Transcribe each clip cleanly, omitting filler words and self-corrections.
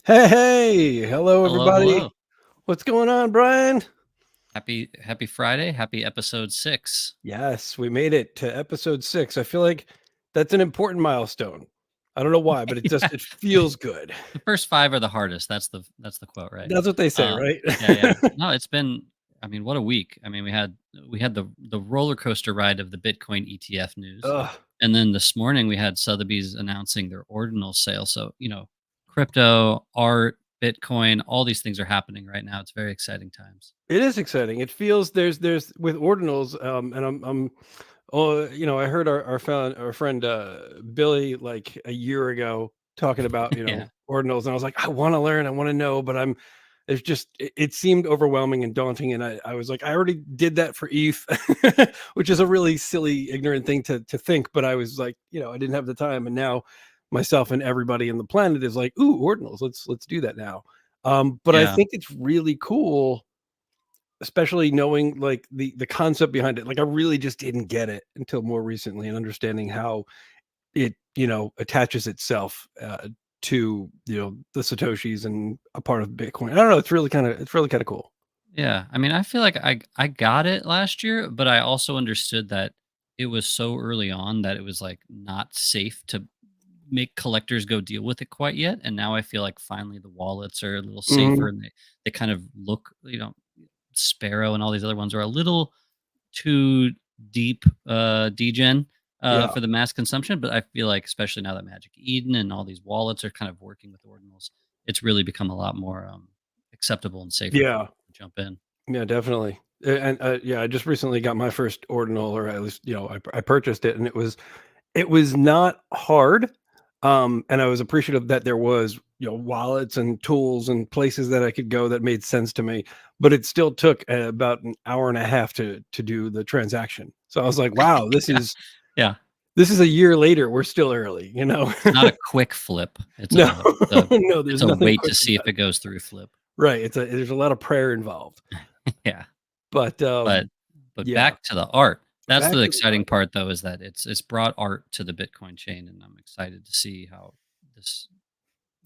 Hey, hello Hello, hello. everybody. What's going on, Brian? Happy Friday. Happy episode 6. Yes, we made it to episode 6. I feel like that's an important milestone. I don't know why, but Yeah. it feels good. The first 5 are the hardest. That's the quote, right? That's what they say, right? Yeah, yeah. No, it's been what a week. We had the roller coaster ride of the Bitcoin ETF news. Ugh, And then this morning we had Sotheby's announcing their ordinal sale. So, crypto, art, Bitcoin, all these things are happening right now. It's very exciting times. it is exciting. It feels there's with ordinals, and I'm oh, I heard our friend Billy like a year ago talking about Yeah. ordinals, and I was like, I want to learn, I want to know, but it's just it seemed overwhelming and daunting, and I was like, I already did that for ETH, which is a really silly, ignorant thing to think, but I was like, I didn't have the time, and now myself and everybody in the planet is like, ooh, ordinals, let's do that now. But I Yeah. think it's really cool, especially knowing like the concept behind it. Like I really just didn't get it until more recently, and understanding how it attaches itself to the satoshis and a part of Bitcoin. I don't know. It's really kind of cool. Yeah, I feel like I got it last year, but I also understood that it was so early on that it was like not safe to make collectors go deal with it quite yet. And now I feel like finally the wallets are a little Mhm. safer and they kind of look, Sparrow and all these other ones are a little too deep degen Yeah. for the mass consumption. But I feel like especially now that Magic Eden and all these wallets are kind of working with ordinals, it's really become a lot more acceptable and safer for Yeah. people to jump in. Yeah, definitely. And yeah, I just recently got my first ordinal, or at least I purchased it, and it was not hard. And I was appreciative that there was, wallets and tools and places that I could go that made sense to me. But it still took about an hour and a half to do the transaction. So I was like, wow, this Yeah. is Yeah. this is a year later. We're still early. It's not a quick flip. It's No, a it's a no, it's there's a nothing wait to quick see if about it it. goes through flip. Right. There's a lot of prayer involved. Yeah. But But but yeah, back to the art. That's back the to the exciting art. part though, is that it's brought art to the Bitcoin chain, and I'm excited to see how this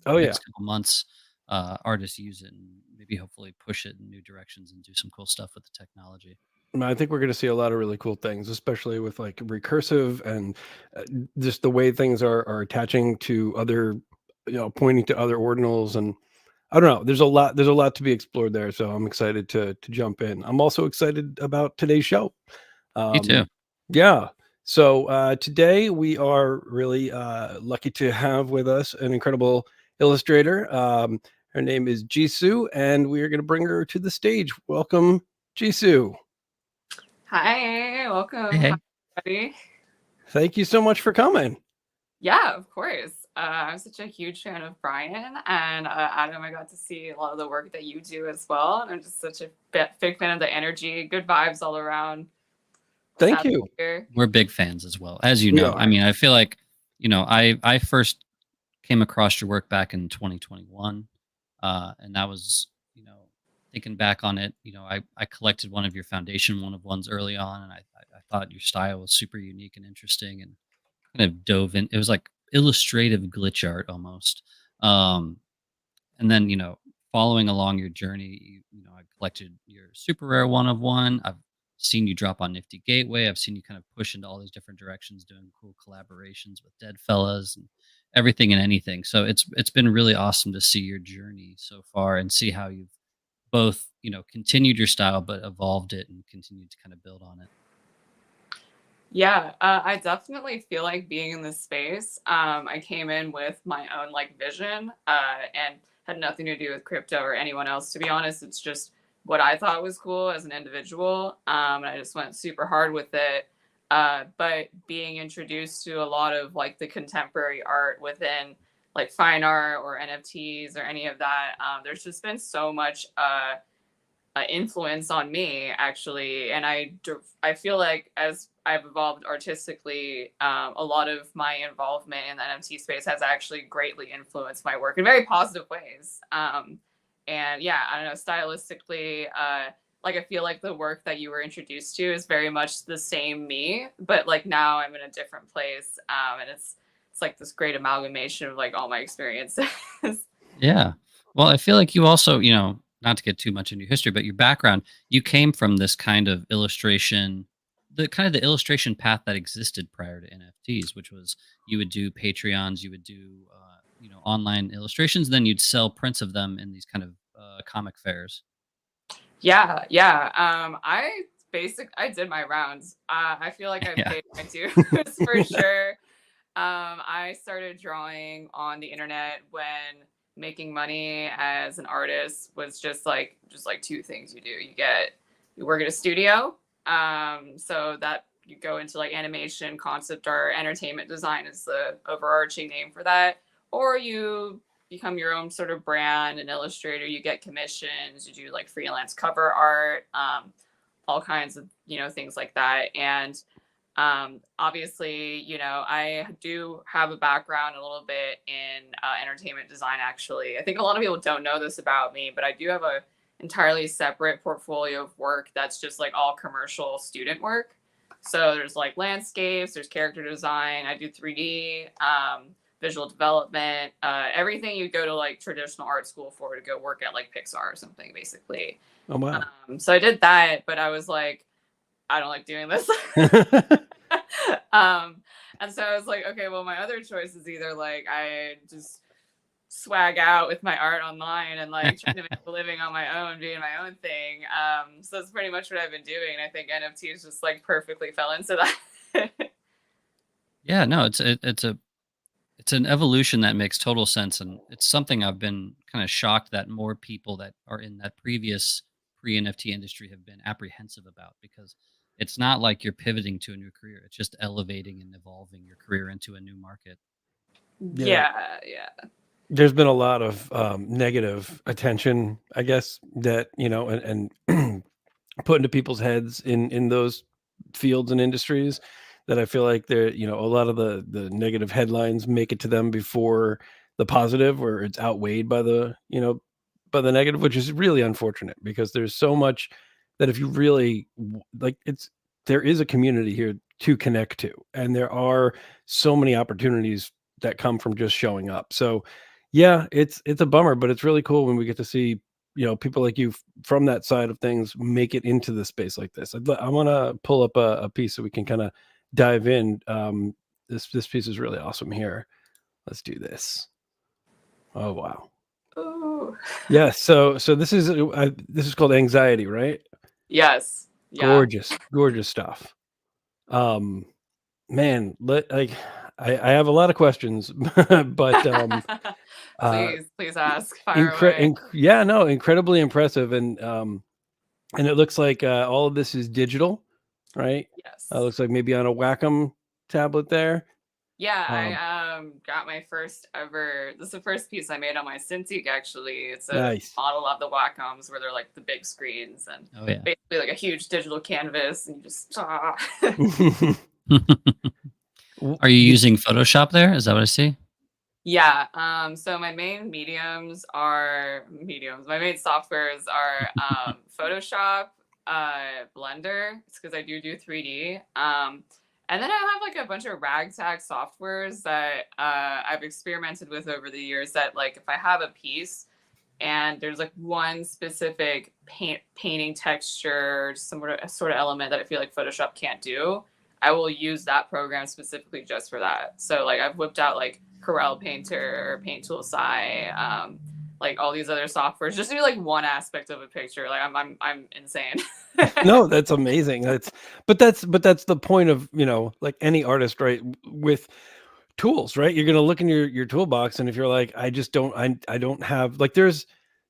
Oh yeah. next couple months artists use it and maybe hopefully push it in new directions and do some cool stuff with the technology. I think we're going to see a lot of really cool things, especially with like recursive and uh, just the way things are attaching to other, pointing to other ordinals, and I don't know. There's a lot to be explored there. So I'm excited to jump in. I'm also excited about today's show. Me too. Um, yeah. So today we are really lucky to have with us an incredible illustrator. Her name is Jisu, and we are going to bring her to the stage. Welcome, Jisu. Hi, Hey, welcome. Hi, hey. everybody. Thank you so much for coming. Yeah, of course. I'm such a huge fan of Brian and Adam. I got to see a lot of the work that you do as well. And I'm just such a big fan of the energy, good vibes all around. Just Thank happy you. here. We're big fans as well, as you We know. are. I feel like, I first came across your work back in 2021. And that was, thinking back on it, I collected one of your foundation one of ones early on, and I thought your style was super unique and interesting, and kind of dove in. It was like illustrative glitch art almost. Um, and then, following along your journey, I collected your super rare one of one. I've seen you drop on Nifty Gateway. I've seen you kind of push into all these different directions, doing cool collaborations with Dead Fellas and everything and anything. So it's been really awesome to see your journey so far and see how you've both, continued your style but evolved it and continued to kind of build on it. Yeah, I definitely feel like being in this space. I came in with my own like vision and had nothing to do with crypto or anyone else. To be honest, it's just what I thought was cool as an individual, and I just went super hard with it. But being introduced to a lot of like the contemporary art within like fine art or NFTs or any of that, there's just been so much influence on me actually, and I feel like as I've evolved artistically, a lot of my involvement in the NFT space has actually greatly influenced my work in very positive ways. And yeah, I don't know, stylistically, like I feel like the work that you were introduced to is very much the same me, but like now I'm in a different place, and it's like this great amalgamation of like all my experiences. Yeah. Well, I feel like you also, not to get too much into your history, but your background, you came from this kind of illustration, the illustration path that existed prior to NFTs, which was you would do Patreons, you would do, online illustrations, then you'd sell prints of them in these kind of comic fairs. Yeah, yeah. I did my rounds. I feel like I Yeah. paid my dues for sure. I started drawing on the internet when making money as an artist was just like two things you do. You work at a studio, so that you go into like animation, concept art, entertainment design is the overarching name for that, or you become your own sort of brand, an illustrator. You get commissions, you do like freelance cover art, all kinds of things like that. And obviously, I do have a background a little bit in entertainment design. Actually, I think a lot of people don't know this about me, but I do have a entirely separate portfolio of work that's just like all commercial student work. So there's like landscapes, there's character design. I do 3D, visual development, everything you go to like traditional art school for to go work at like Pixar or something, basically. Oh wow. So I did that, but I was like, I don't like doing this. And so I was like, okay, well, my other choice is either like I just swag out with my art online and like try to make a living on my own, doing my own thing. So that's pretty much what I've been doing. And I think NFTs just like perfectly fell into that. Yeah, no, it's an evolution that makes total sense, and it's something I've been kind of shocked that more people that are in that previous pre-NFT industry have been apprehensive about, because it's not like you're pivoting to a new career. It's just elevating and evolving your career into a new market. Yeah. Yeah, yeah. There's been a lot of negative attention, I guess, that and put into people's heads in those fields and industries, that I feel like they're, a lot of the negative headlines make it to them before the positive, or it's outweighed by by the negative, which is really unfortunate, because there's so much that if you really like, there is a community here to connect to, and there are so many opportunities that come from just showing up. So yeah, it's a bummer, but it's really cool when we get to see, people like you from that side of things make it into the space like this. I want to pull up a piece so we can kind of dive in. This piece is really awesome here. Let's do this. Oh wow. Ooh. Yeah. So this is called Anxiety, right? Yes. Yeah. Gorgeous, gorgeous stuff. Um, man, I have a lot of questions, but uh, Please ask. Fire away. yeah, no, incredibly impressive, and it looks like all of this is digital, right? Yes. Looks like maybe on a Wacom tablet there. Yeah, Um, I got my first ever. This is the first piece I made on my Cintiq. Actually, it's a nice. model of the Wacoms where they're like the big screens and Oh yeah. basically like a huge digital canvas, and you just Are you using Photoshop there? Is that what I see? yeah. So my main mediums are mediums. My main softwares are Photoshop, Blender. It's because I do 3D. And then I have like a bunch of ragtag softwares that I've experimented with over the years. That like if I have a piece and there's like one specific painting texture, some sort of element that I feel like Photoshop can't do, I will use that program specifically just for that. So like I've whipped out like Corel Painter, Paint Tool Sci, like all these other softwares just to do like one aspect of a picture. Like I'm insane. No, that's amazing. That's the point of, like any artist, right? With tools, right? You're gonna look in your toolbox, and if you're like, I don't have, like, there's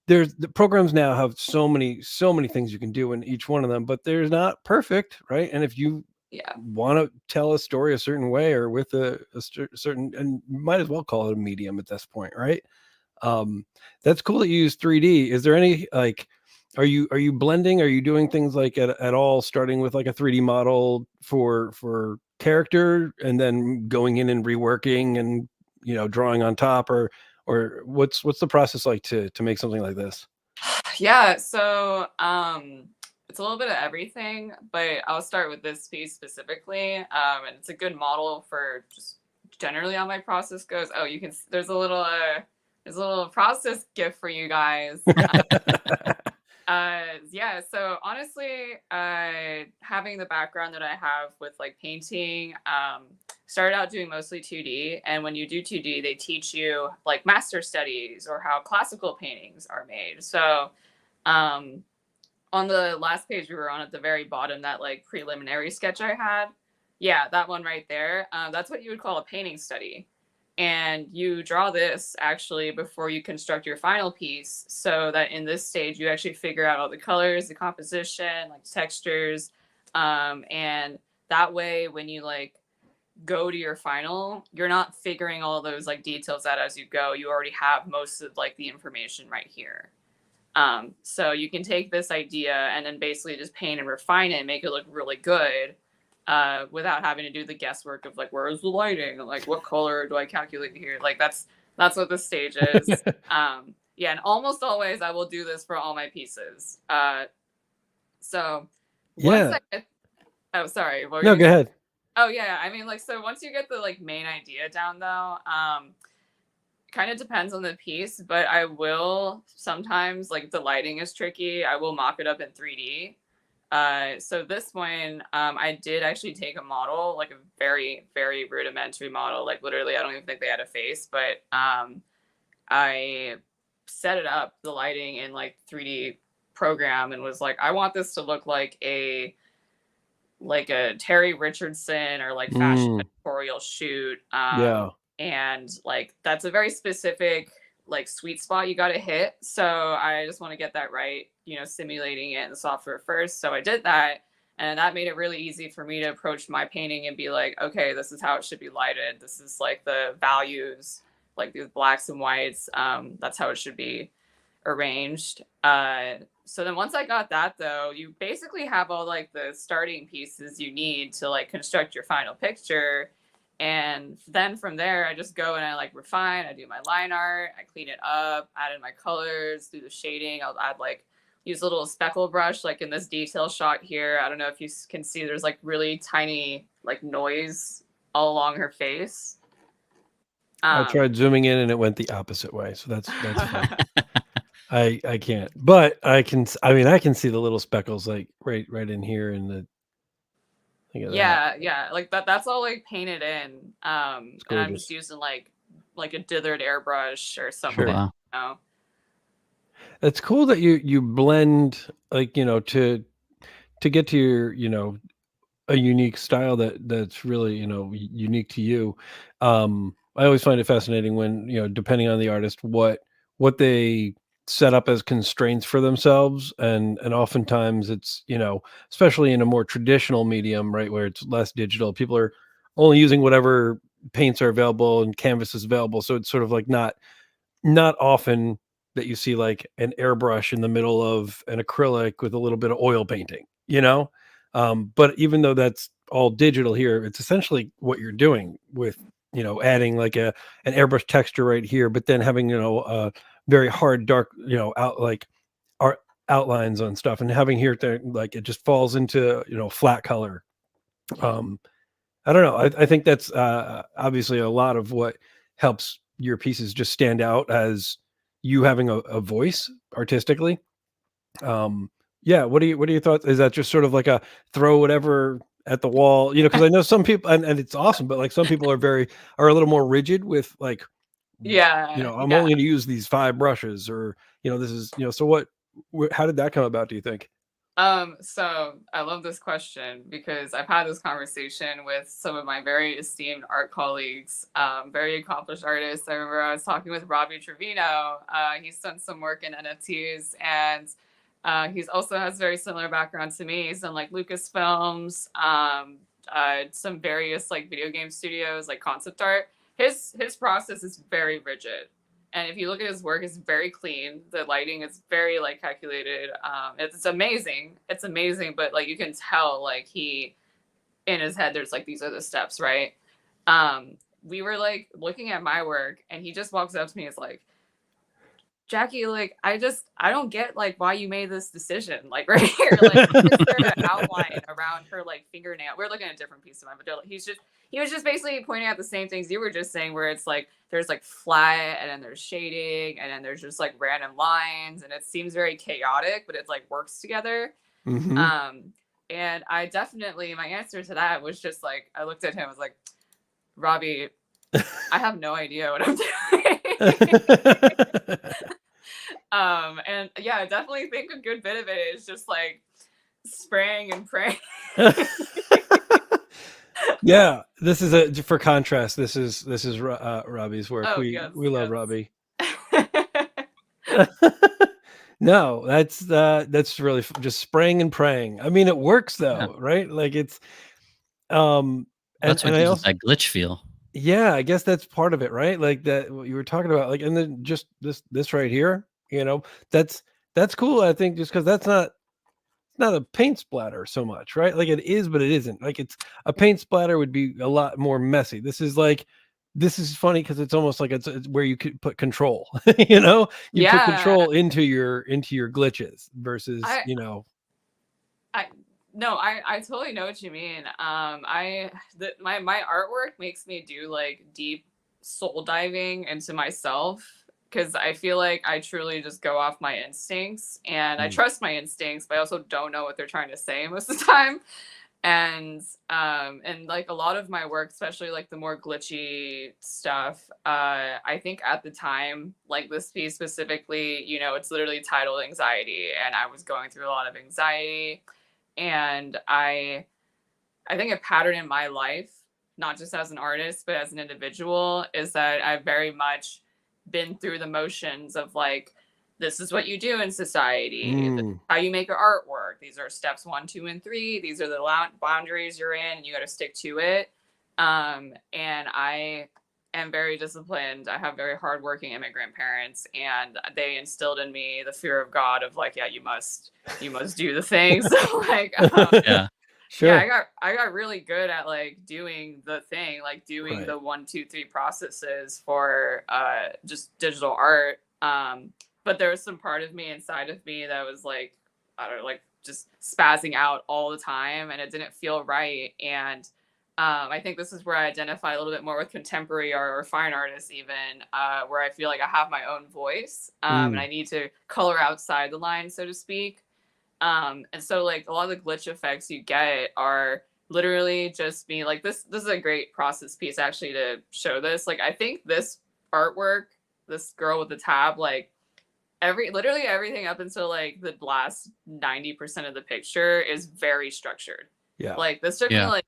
the programs now have so many things you can do in each one of them, but they're not perfect, right? And if you Yeah. want to tell a story a certain way, or with a certain, and you might as well call it a medium at this point, right? Um, that's cool that you use 3D. Is there any, like, are you blending? Are you doing things like at all, starting with like a 3D model for character, and then going in and reworking and drawing on top, or what's the process like to make something like this? Yeah, so it's a little bit of everything, but I'll start with this piece specifically. And it's a good model for just generally how my process goes. Oh, there's a little There's a little process gift for you guys. Yeah, so honestly, having the background that I have with like painting, started out doing mostly 2D. And when you do 2D, they teach you like master studies or how classical paintings are made. So, um, on the last page we were on at the very bottom, that like preliminary sketch I had, yeah, that one right there, that's what you would call a painting study. And you draw this actually before you construct your final piece, so that in this stage you actually figure out all the colors, the composition, like textures, and that way when you like go to your final, you're not figuring all those like details out as you go. You already have most of like the information right here. So you can take this idea and then basically just paint and refine it and make it look really good, without having to do the guesswork of like, where's the lighting? Like, what color do I calculate here? Like, that's what this stage is. Yeah, and almost always I will do this for all my pieces. So once Yeah. oh, sorry. What were No, you go ahead. Oh yeah, I mean, like, so once you get the like main idea down though, kind of depends on the piece, but I will sometimes, like, if the lighting is tricky, I will mock it up in 3D. So this one, I did actually take a model, like a very, very rudimentary model. Like literally, I don't even think they had a face, but I set it up, the lighting in like 3D program, and was like, I want this to look like a Terry Richardson or like fashion editorial shoot. Yeah. And like that's a very specific like sweet spot you got to hit. So I just want to get that right, simulating it in the software first. So I did that, and that made it really easy for me to approach my painting and be like, okay, this is how it should be lighted. This is like the values, like these blacks and whites. That's how it should be arranged. So then once I got that though, you basically have all like the starting pieces you need to like construct your final picture. And then from there, I just go and I like refine, I do my line art, I clean it up, add in my colors, do the shading. I'll add like, use a little speckle brush, like in this detail shot here. I don't know if you can see, there's like really tiny like noise all along her face. I tried zooming in and it went the opposite way. So that's fine. I can't, but I can see the little speckles like right in here in the. Yeah, like that's all like painted in. And I'm just using like a dithered airbrush or something. Sure. Wow. It's cool that you blend, like, to get to your, a unique style that's really, unique to you. I always find it fascinating when, depending on the artist, what they set up as constraints for themselves, and oftentimes it's, especially in a more traditional medium, right, where it's less digital, people are only using whatever paints are available and canvases available. So it's sort of like not often that you see like an airbrush in the middle of an acrylic with a little bit of oil painting. But even though that's all digital here, it's essentially what you're doing with, adding like an airbrush texture right here, but then having, very hard, dark, out like art outlines on stuff, and having here there, like it just falls into, flat color. I don't know. I think that's obviously a lot of what helps your pieces just stand out as you having a voice artistically. Yeah. What are your thoughts? Is that just sort of like a throw whatever at the wall? Because I know some people, and it's awesome, but like some people are a little more rigid with like, yeah, I'm only going to use these 5 brushes, or this is, so how did that come about, do you think? So I love this question because I've had this conversation with some of my very esteemed art colleagues, very accomplished artists. I remember I was talking with Robbie Trevino. He's done some work in NFTs, and he's also has very similar background to me. He's done like Lucasfilms, some various like video game studios, like concept art. His process is very rigid. And if you look at his work, it's very clean. The lighting is very like calculated. It's amazing. It's amazing, but like you can tell like he in his head there's like these are the steps, right? We were like looking at my work, and he just walks up to me and is like, Jackie, like, I don't get like why you made this decision. Like right here, like is there an outline around her like fingernail? We're looking at a different piece of mine, but he was just basically pointing out the same things you were just saying, where it's like there's like flat and then there's shading and then there's just like random lines and it seems very chaotic, but it like works together. Mhm. And I definitely, my answer to that was just like, I looked at him, I was like, Robbie, I have no idea what I'm doing. And yeah, I definitely think a good bit of it is just like spraying and praying. Yeah, this is for contrast. This is Robbie's work. Oh, we yes, love yes. Robbie. No, that's really just spraying and praying. I mean, it works though, right? Like it's That's what and I gives it also that glitch feel. yeah, I guess that's part of it, right? Like that what you were talking about, like, and then just this right here, that's cool. I think just because that's not a paint splatter so much, right? Like it is, but it isn't. Like it's a paint splatter would be a lot more messy. This is funny because it's almost like it's where you could put control. You put Yeah. control into your glitches versus I no, I totally know what you mean. My artwork makes me do like deep soul diving into myself because I feel like I truly just go off my instincts and I trust my instincts, but I also don't know what they're trying to say most of the time. And like a lot of my work, especially like the more glitchy stuff, I think at the time, like this piece specifically, it's literally titled Anxiety, and I was going through a lot of anxiety. And I think a pattern in my life, not just as an artist, but as an individual, is that I've very much been through the motions of like, this is what you do in society. This is how you make your artwork. These are steps 1, 2, and 3. These are the boundaries you're in, and you got to stick to it. And I am very disciplined. I have very hardworking immigrant parents, and they instilled in me the fear of God of like, yeah, you must do the thing. So like, Yeah. sure. yeah, I got really good at like doing the thing, like doing the 1, 2, 3 processes for just digital art. But there was some part of me inside of me that was like, I don't know, like just spazzing out all the time, and it didn't feel right. And I think this is where I identify a little bit more with contemporary art or fine artists, even where I feel like I have my own voice, and I need to color outside the line, so to speak. And so like a lot of the glitch effects you get are literally just me. Like this is a great process piece actually to show this. Like I think this artwork, this girl with the tab, like literally everything up until like the last 90% of the picture is very structured. Yeah. Like this took me like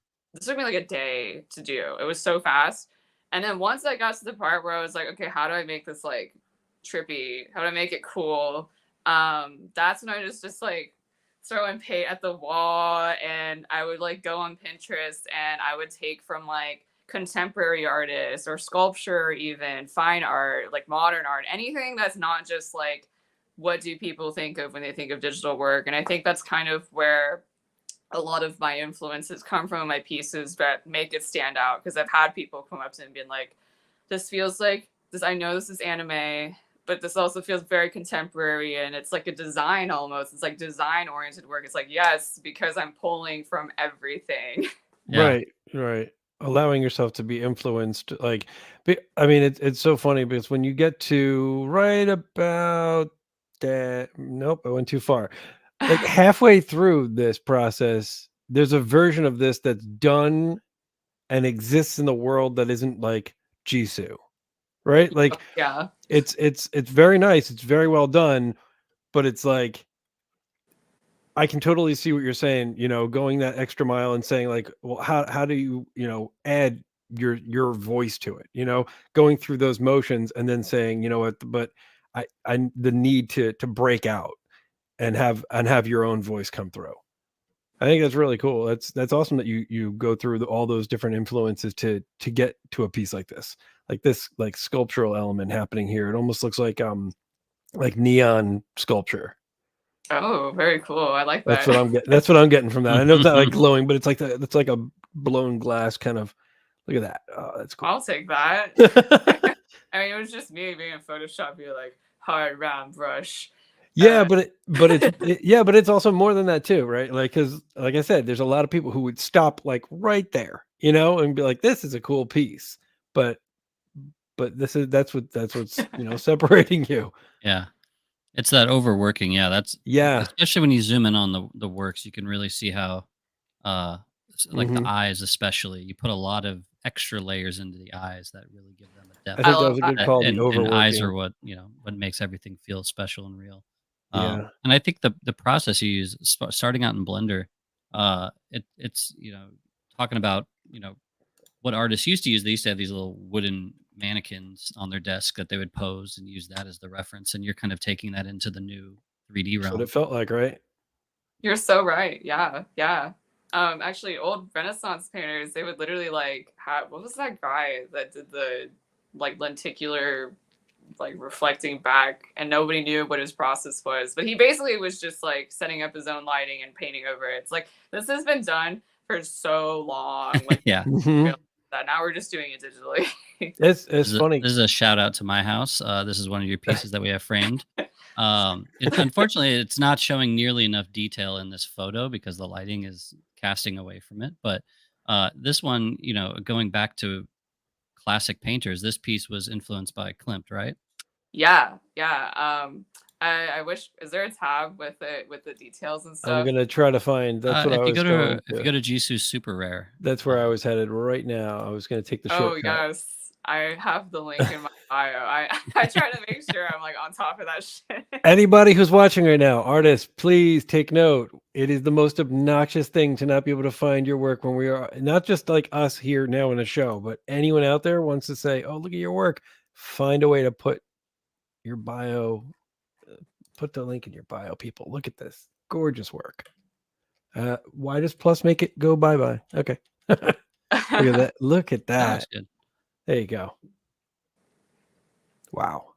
a day to do. It was so fast. And then once I got to the part where I was like, okay, how do I make this like trippy? How do I make it cool? That's when I just like throwing paint at the wall, and I would like go on Pinterest and I would take from like contemporary artists or sculpture or even fine art, like modern art, anything that's not just like what do people think of when they think of digital work. And I think that's kind of where a lot of my influences come from, my pieces that make it stand out, because I've had people come up to me and be like, this feels like this, I know this is anime, but this also feels very contemporary, and it's like a design almost. It's like design oriented work. It's like, yes, because I'm pulling from everything. Right. Allowing yourself to be influenced. Like, I mean, it's so funny because when you get to right about that, nope, I went too far. Like halfway through this process, there's a version of this that's done and exists in the world that isn't like Jisu, right? Like, Yeah. it's very nice. It's very well done, but it's like, I can totally see what you're saying, going that extra mile and saying like, well, how do you, add your voice to it, going through those motions and then saying, you know what, but I the need to break out and have your own voice come through. I think that's really cool. That's awesome that you go through all those different influences to get to a piece like this like sculptural element happening here. It almost looks like neon sculpture. Oh, very cool. I like that. That's what I'm getting from that. I know it's not like glowing, but it's like it's like a blown glass kind of. Look at that. Oh, that's cool. I'll take that. I mean, it was just me being in Photoshop. You're like, hard round brush. Yeah, but it's also more than that too, right? Like, because like I said, there's a lot of people who would stop like right there, and be like, "This is a cool piece," but that's what's separating you. Yeah. It's that overworking. Yeah, that's Yeah. especially when you zoom in on the works, you can really see how like the Hmm. eyes especially, you put a lot of extra layers into the eyes that really give them a I depth. I think that love was a that. good call. The And eyes are overworking. what, what makes everything feel special and real. Yeah. And I think the process you use starting out in Blender, it's talking about what artists used to use. They used to have these little wooden mannequins on their desk that they would pose and use that as the reference. And you're kind of taking that into the new 3D That's what realm. it felt like, right? You're so right. Yeah, yeah. Actually, old Renaissance painters, they would literally like have, what was that guy that did the like lenticular like reflecting back, and nobody knew what his process was, but he basically was just like setting up his own lighting and painting over it. It's like this has been done for so long. Like Yeah. Hmm. that now we're just doing it digitally. It's funny. This is a shout out to my house. This is one of your pieces that we have framed. Unfortunately, it's not showing nearly enough detail in this photo because the lighting is casting away from it. But this one, going back to classic painters, this piece was influenced by Klimt, right? Yeah, yeah. I wish, is there a tab with it with the details and I'm stuff? gonna try to find. That's what I was going If you to. go to Jisu's Super Rare, That's where I was headed right now. I was gonna take the Oh shortcut. yes, I have the link in my bio. I try to make sure I'm like on top of that shit. Anybody who's watching right now, artists, please take note. It is the most obnoxious thing to not be able to find your work when we are not just like us here now in a show, but anyone out there wants to say, "Oh, look at your work." Find a way to put your bio, put the link in your bio. People, look at this gorgeous work. Why does Plus make it go bye bye? Okay, look at that. Look at that looks that. good. There you go. Wow.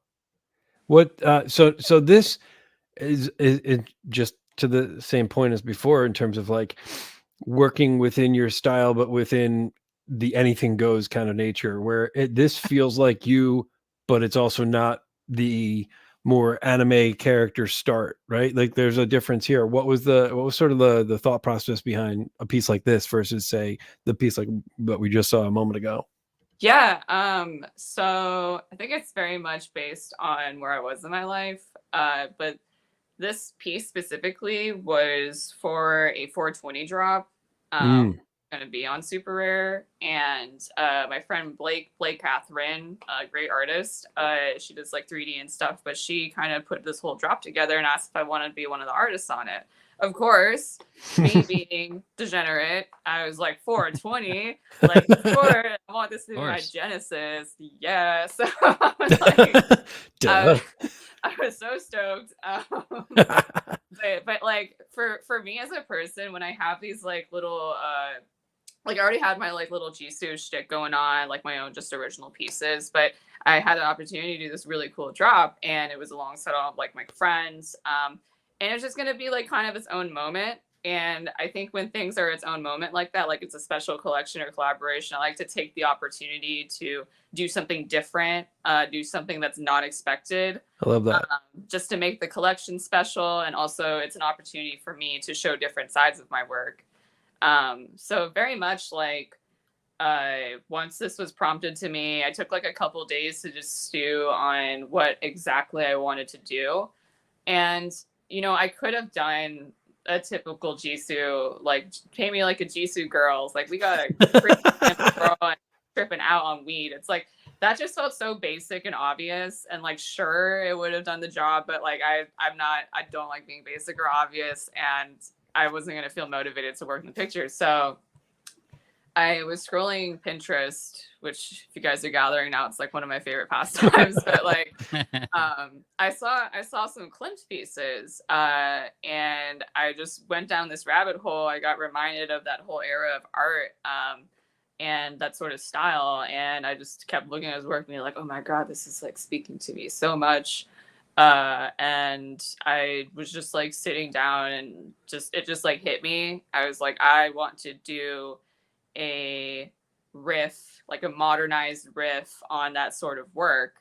What? So this is just to the same point as before in terms of like working within your style, but within the anything goes kind of nature, where this feels like you, but it's also not the more anime character start, right? Like there's a difference here. What was sort of the thought process behind a piece like this versus say the piece like that we just saw a moment ago? Yeah, so I think it's very much based on where I was in my life. But this piece specifically was for a 420 drop. Mm. Going to be on Super Rare, and my friend Blake Catherine, a great artist. She does like 3D and stuff, but she kind of put this whole drop together and asked if I wanted to be one of the artists on it. Of course, me being degenerate, I was like 420, like sure, I want this to Of be my course. Genesis. Yeah, so I was like, Duh. I was so stoked. But like for me as a person, when I have these like little like I already had my like little Jisu shtick going on, like my own just original pieces, but I had an opportunity to do this really cool drop, and it was alongside all of like my friends, and it was just gonna be like kind of its own moment. And I think when things are its own moment like that, like it's a special collection or collaboration, I like to take the opportunity to do something different, do something that's not expected, I love that. just to make the collection special. And also, it's an opportunity for me to show different sides of my work. So very much like once this was prompted to me, I took like a couple days to just stew on what exactly I wanted to do. And, I could have done a typical Jisu, like pay me like a Jisu girls. Like we got a freaking girl and tripping out on weed. It's like, that just felt so basic and obvious. And like, sure, it would have done the job, but like, I don't like being basic or obvious. And I wasn't going to feel motivated to work in the picture. So I was scrolling Pinterest, which if you guys are gathering now, it's like one of my favorite pastimes. But like, I saw some Klimt pieces, and I just went down this rabbit hole. I got reminded of that whole era of art, and that sort of style, and I just kept looking at his work and being like, oh my god, this is like speaking to me so much. And I was just like sitting down, and it just like hit me. I was like, I want to do a riff, like a modernized riff on that sort of work.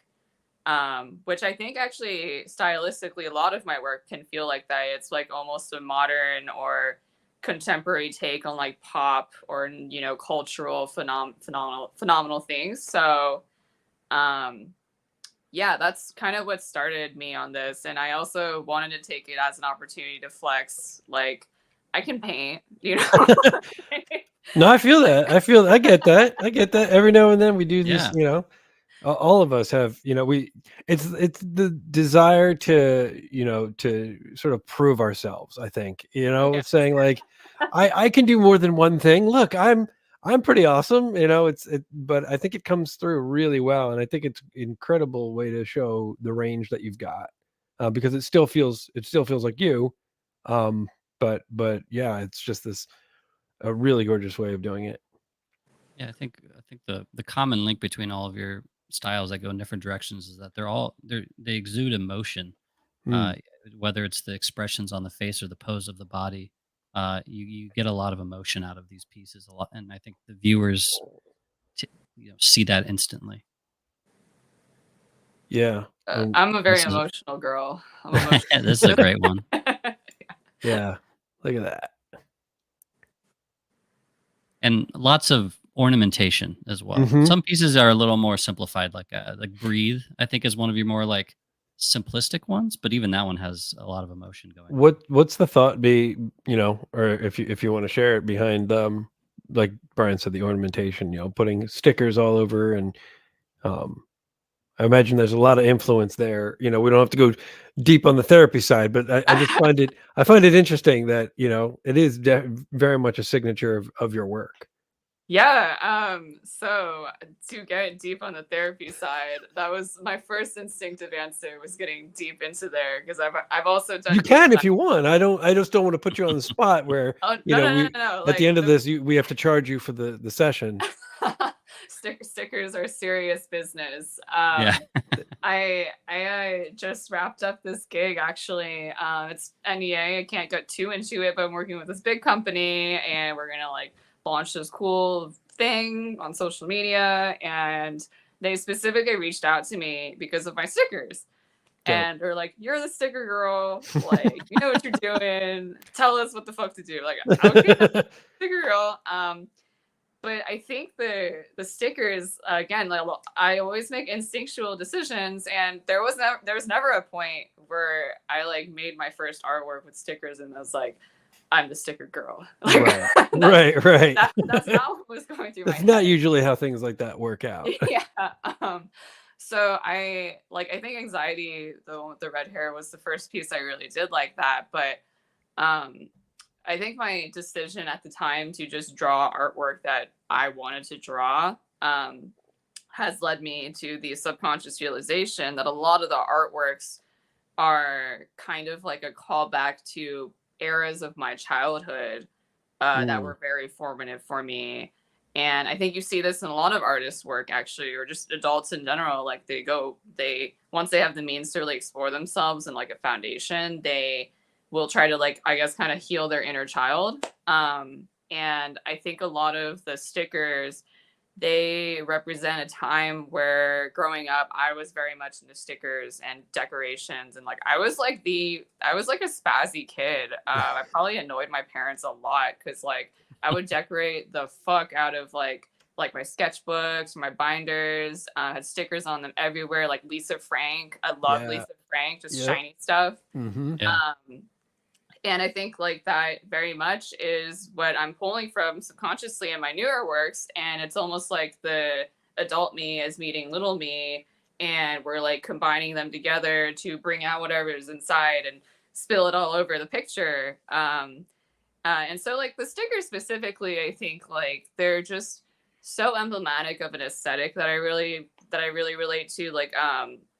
which I think actually stylistically a lot of my work can feel like that. It's like almost a modern or contemporary take on like pop or cultural phenomenal things. So yeah, that's kind of what started me on this. And I also wanted to take it as an opportunity to flex. Like, I can paint, No, I feel that. I get that. I get that. Every now and then we do this, Yeah. all of us have, it's the desire to sort of prove ourselves, I think, Yeah. it's saying like, I can do more than one thing. Look, I'm pretty awesome, but I think it comes through really well. And I think it's an incredible way to show the range that you've got, because it still feels like you. Um, but yeah, it's just a really gorgeous way of doing it. Yeah, I think the common link between all of your styles that go in different directions is that they exude emotion. Mm. Uh, whether it's the expressions on the face or the pose of the body, you get a lot of emotion out of these pieces a lot, and I think the viewers see that instantly. Yeah. And I'm a very This is emotional girl. I'm emotional. this is a great one. yeah, look at that. And lots of ornamentation as well. Mhm. Some pieces are a little more simplified, like breathe. I think is one of your more like simplistic ones, but even that one has a lot of emotion going on. What's the thought be, or if you want to share it behind, like Brian said, the ornamentation, putting stickers all over, and I imagine there's a lot of influence there. We don't have to go deep on the therapy side, but I just find it interesting that, it is very much a signature of your work. Yeah. So to get deep on the therapy side, that was my first instinctive answer, was getting deep into there, because I've also done You deep can if dive. you want. I just don't want to put you on the spot where, Oh, no, we no. at the Like end of this, we have to charge you for the session. stickers are serious business. Yeah. I just wrapped up this gig actually. It's NEA. I can't get too into it, but I'm working with this big company, and we're gonna like launch this cool thing on social media. And they specifically reached out to me because of my stickers. Dope. And they're like, "You're the sticker girl. Like, you know what you're doing. Tell us what the fuck to do." Like, okay, sticker girl. But I think the stickers, again, like, I always make instinctual decisions, and there was never a point where I like made my first artwork with stickers and I was like, I'm the sticker girl. Like, Right. That's not what was going through my That's head. not usually how things like that work out. Yeah. So I think Anxiety, the one with the red hair, was the first piece I really did like that. But I think my decision at the time to just draw artwork that I wanted to draw has led me to the subconscious realization that a lot of the artworks are kind of like a callback to eras of my childhood that were very formative for me. And I think you see this in a lot of artists' work, actually, or just adults in general. Like, once they have the means to really explore themselves and like a foundation, they will try to, like, I guess, kind of heal their inner child. And I think a lot of the stickers, they represent a time where growing up, I was very much into stickers and decorations. And like, I was like a spazzy kid. I probably annoyed my parents a lot because like I would decorate the fuck out of like my sketchbooks, my binders, had stickers on them everywhere. Like Lisa Frank. I love Lisa Frank, just shiny stuff. Mm-hmm. Yeah. And I think like that very much is what I'm pulling from subconsciously in my newer works. And it's almost like the adult me is meeting little me, and we're like combining them together to bring out whatever is inside and spill it all over the picture. And so like the stickers specifically, I think like they're just so emblematic of an aesthetic that I really relate to. Like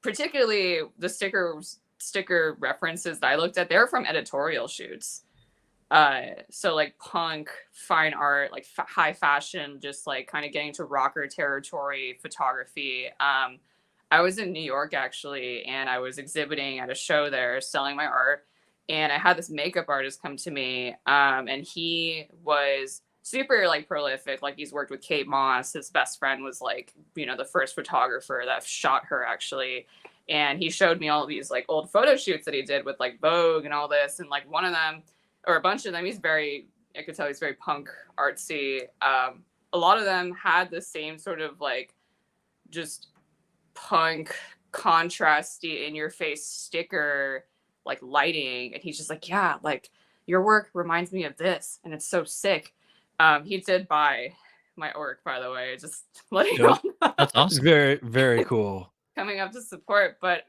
particularly the sticker references that I looked at, they're from editorial shoots. So like punk, fine art, like high fashion, just like kind of getting to rocker territory photography. I was in New York actually, and I was exhibiting at a show there, selling my art. And I had this makeup artist come to me, and he was super like prolific. Like he's worked with Kate Moss. His best friend was like, the first photographer that shot her actually. and he showed me all these like old photo shoots that he did with like Vogue and all this, and like one of them or a bunch of them, I could tell he's very punk artsy. A lot of them had the same sort of like just punk contrasty in your face sticker like lighting, and he's just like, yeah, like your work reminds me of this and it's so sick. He did buy my work, by the way, just letting you Yep. know. That's awesome. Very, very cool. Coming up to support. But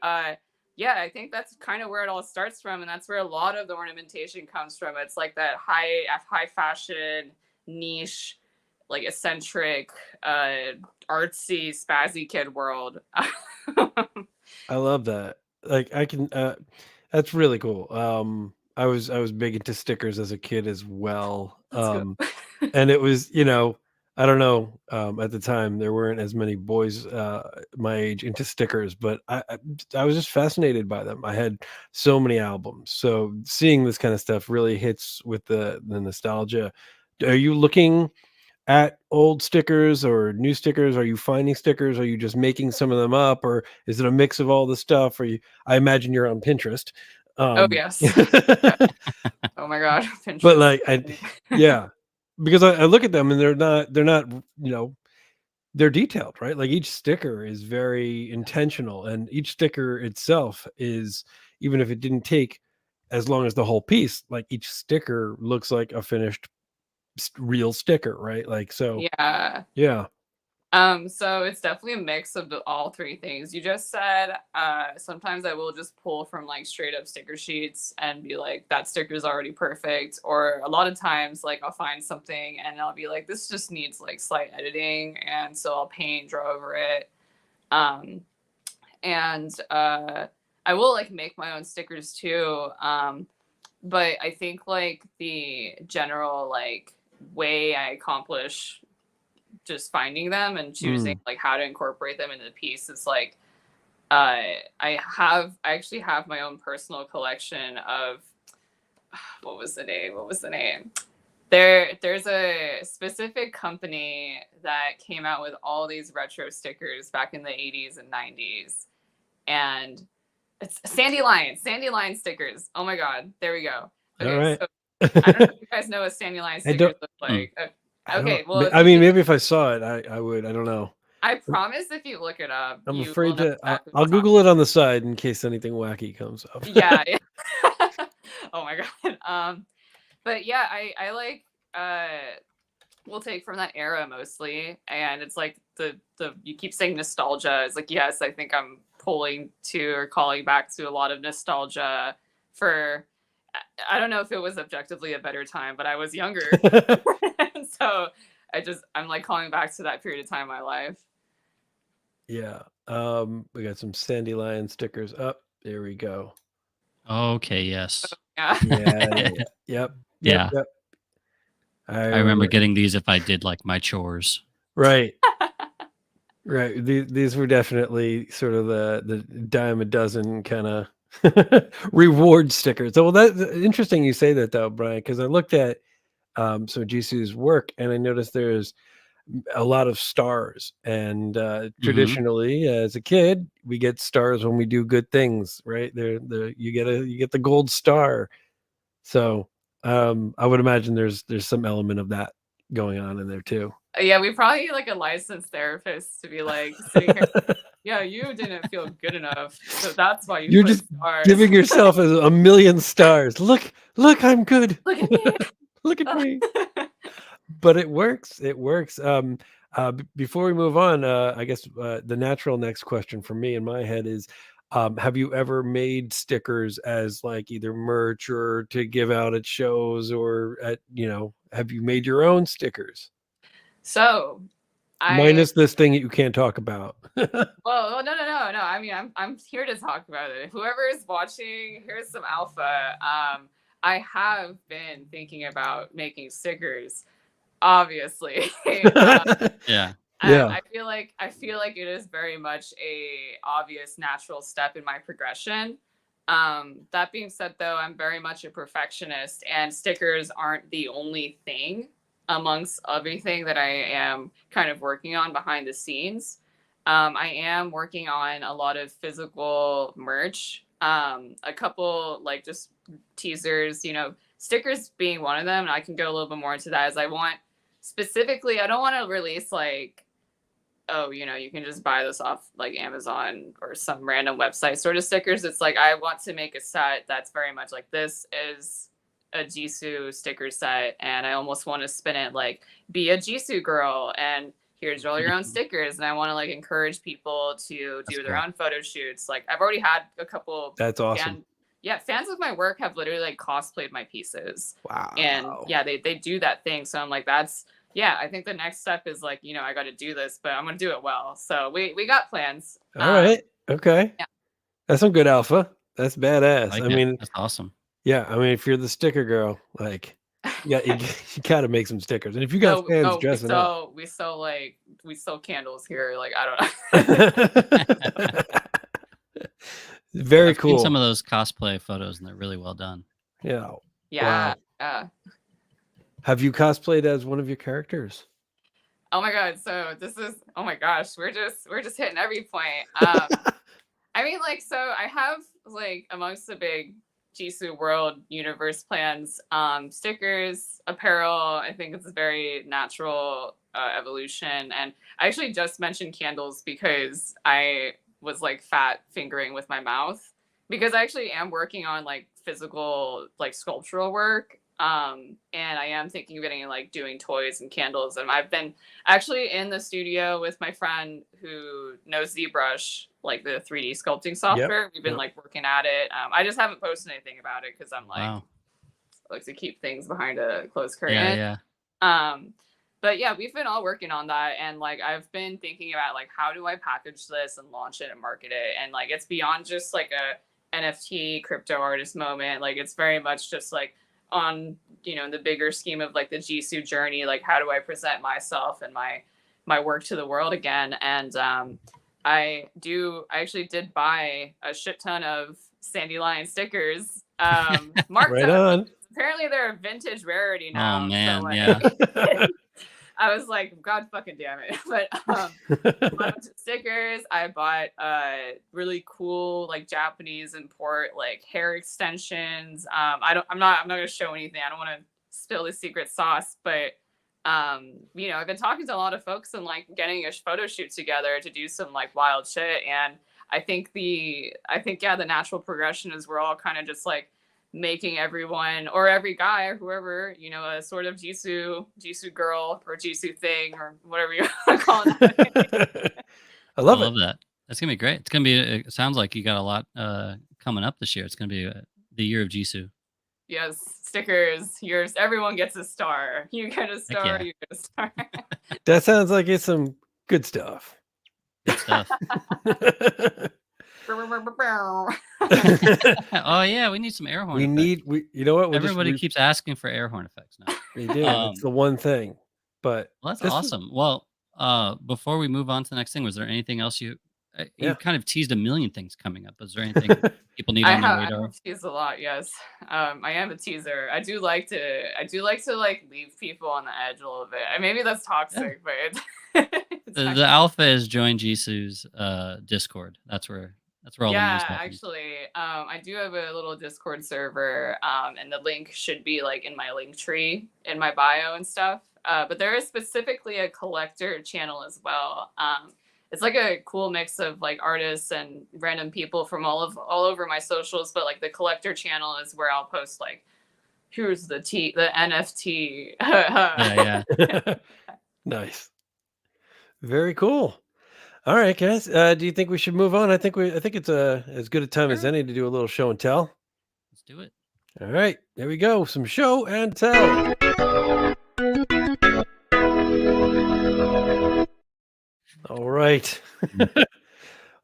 yeah, I think that's kind of where it all starts from, and that's where a lot of the ornamentation comes from. It's like that high fashion niche, like eccentric, artsy, spazzy kid world. I love that. Like I can that's really cool. I was big into stickers as a kid as well. That's good. And it was, you know, I don't know, at the time there weren't as many boys my age into stickers, but I was just fascinated by them. I had so many albums. So seeing this kind of stuff really hits with the nostalgia. Are you looking at old stickers or new stickers? Are you finding stickers? Are you just making some of them up, or is it a mix of all the stuff? Or you, I imagine you're on Pinterest. Oh yes. Oh my god, Pinterest. But like, yeah, because I look at them and they're not, you know, they're detailed, right? Like each sticker is very intentional, and each sticker itself is, even if it didn't take as long as the whole piece, like each sticker looks like a finished real sticker, right? Like, so Yeah. yeah. So it's definitely a mix of all three things you just said. Sometimes I will just pull from like straight up sticker sheets and be like, that sticker's already perfect. Or a lot of times, like I'll find something and I'll be like, this just needs like slight editing, and so I'll paint, draw over it. And I will like make my own stickers too. But I think like the general like way I accomplish just finding them and choosing like how to incorporate them into the piece is like I actually have my own personal collection of what was the name? There's a specific company that came out with all these retro stickers back in the 80s and 90s, and it's Sandy Lion stickers. Oh my god, there we go. Okay, All right. so I don't know if you guys know what Sandy Lion stickers look like. Okay, well, I mean, maybe if I saw it, I would. I don't know. I promise if you look it up, I'm you afraid will know to. exactly I'll what I'm Google it on the side in case anything wacky comes up. yeah. Oh my god. But yeah, I like we'll take from that era mostly, and it's like the you keep saying nostalgia. It's like, yes, I think I'm pulling to or calling back to a lot of nostalgia for, I don't know if it was objectively a better time, but I was younger. So I'm like calling back to that period of time in my life. Yeah. We got some Sandy Lion stickers up. There we go. Okay, yes. Yeah. Yeah. Yep. Yeah. Yep. I remember getting these if I did like my chores. Right. Right. These were definitely sort of the dime a dozen kind of reward stickers. So, well, that's interesting you say that though, Brian, because I looked at some of Jisu's work and I noticed there's a lot of stars, and traditionally as a kid we get stars when we do good things, right? You get the gold star. So I would imagine there's some element of that going on in there too. Yeah, we probably need like a licensed therapist to be like sitting here. Yeah, you didn't feel good enough, so that's why You're put just stars. giving yourself a million stars. Look, I'm good. Look at me. Look at me. But it works. It works. Before we move on, I guess the natural next question for me in my head is, have you ever made stickers as like either merch or to give out at shows, or at, you know, have you made your own stickers? So Minus this thing that you can't talk about. well, no. I mean, I'm here to talk about it. Whoever is watching, here's some alpha. I have been thinking about making stickers, obviously. Yeah. I feel like it is very much a obvious natural step in my progression. That being said, though, I'm very much a perfectionist, and stickers aren't the only thing amongst everything that I am kind of working on behind the scenes. I am working on a lot of physical merch. A couple like just teasers, you know, stickers being one of them. And I can go a little bit more into that as I want specifically. I don't want to release like, oh, you know, you can just buy this off like Amazon or some random website sort of stickers. It's like I want to make a set that's very much like this is a Jisu sticker set, and I almost want to spin it like be a Jisu girl and here's all your own stickers. And I want to like encourage people to do their own photo shoots. Like I've already had a couple. That's awesome. Fans of my work have literally like cosplayed my pieces. Wow. And yeah, they do that thing. So I'm like, that's I think the next step is like, you know, I got to do this, but I'm gonna do it well. So we got plans. All right. Okay. Yeah. That's some good alpha. That's badass. I mean, that's awesome. Yeah. I mean, if you're the sticker girl, like, you gotta make some stickers. And if you got fans dressing up, we sell candles here. Like I don't know. Very I've cool. seen some of those cosplay photos, and they're really well done. Yeah. Wow. Have you cosplayed as one of your characters? Oh my god! So this is oh my gosh, we're just hitting every point. I mean, like, so I have like amongst the big Jisu world universe plans, stickers, apparel. I think it's a very natural evolution, and I actually just mentioned candles because I was like fat fingering with my mouth because I actually am working on like physical like sculptural work. And I am thinking of getting like doing toys and candles, and I've been actually in the studio with my friend who knows ZBrush, like the 3D sculpting software. We've been like working at it. I just haven't posted anything about it because I'm like, I like to keep things behind a closed curtain. But yeah, we've been all working on that, and like I've been thinking about like how do I package this and launch it and market it, and like it's beyond just like a NFT crypto artist moment. Like it's very much just like on, you know, the bigger scheme of like the Jisu journey, like how do I present myself and my work to the world again. And I actually did buy a shit ton of Sandy Lion stickers marked right up. on. Apparently they're a vintage rarity now. Oh man, so, like, I was like, God fucking damn it. But a bunch of stickers. I bought really cool like Japanese import like hair extensions. I'm not gonna show anything. I don't want to spill the secret sauce, but you know, I've been talking to a lot of folks and like getting a photo shoot together to do some like wild shit. And I think the natural progression is we're all kind of just like making everyone or every guy or whoever, you know, a sort of Jisu girl or Jisu thing or whatever you want to call it. I love that. That's gonna be great. It's gonna be. It sounds like you got a lot coming up this year. It's gonna be the year of Jisu. Yes, stickers. Everyone gets a star. You get a star. You get a star. That sounds like it's some good stuff. Good stuff. Oh yeah, we need some air horn. You know what? Everybody keeps asking for air horn effects now. We do. It's the one thing. But well, that's awesome. Well, before we move on to the next thing, was there anything else you kind of teased a million things coming up? Is there anything people need on their radar? I have teased a lot. Yes, I am a teaser. I do like to like leave people on the edge a little bit. Maybe that's toxic, but the alpha is join Jisu's Discord. That's where all the news happens. Actually, I do have a little Discord server, and the link should be like in my link tree in my bio and stuff. But there is specifically a collector channel as well. It's like a cool mix of like artists and random people from all over my socials. But like the collector channel is where I'll post like, here's the NFT. Yeah. Nice. Very cool. All right, guys. Do you think we should move on? I think it's as good a time as any to do a little show and tell. Let's do it. All right, there we go. Some show and tell. All right.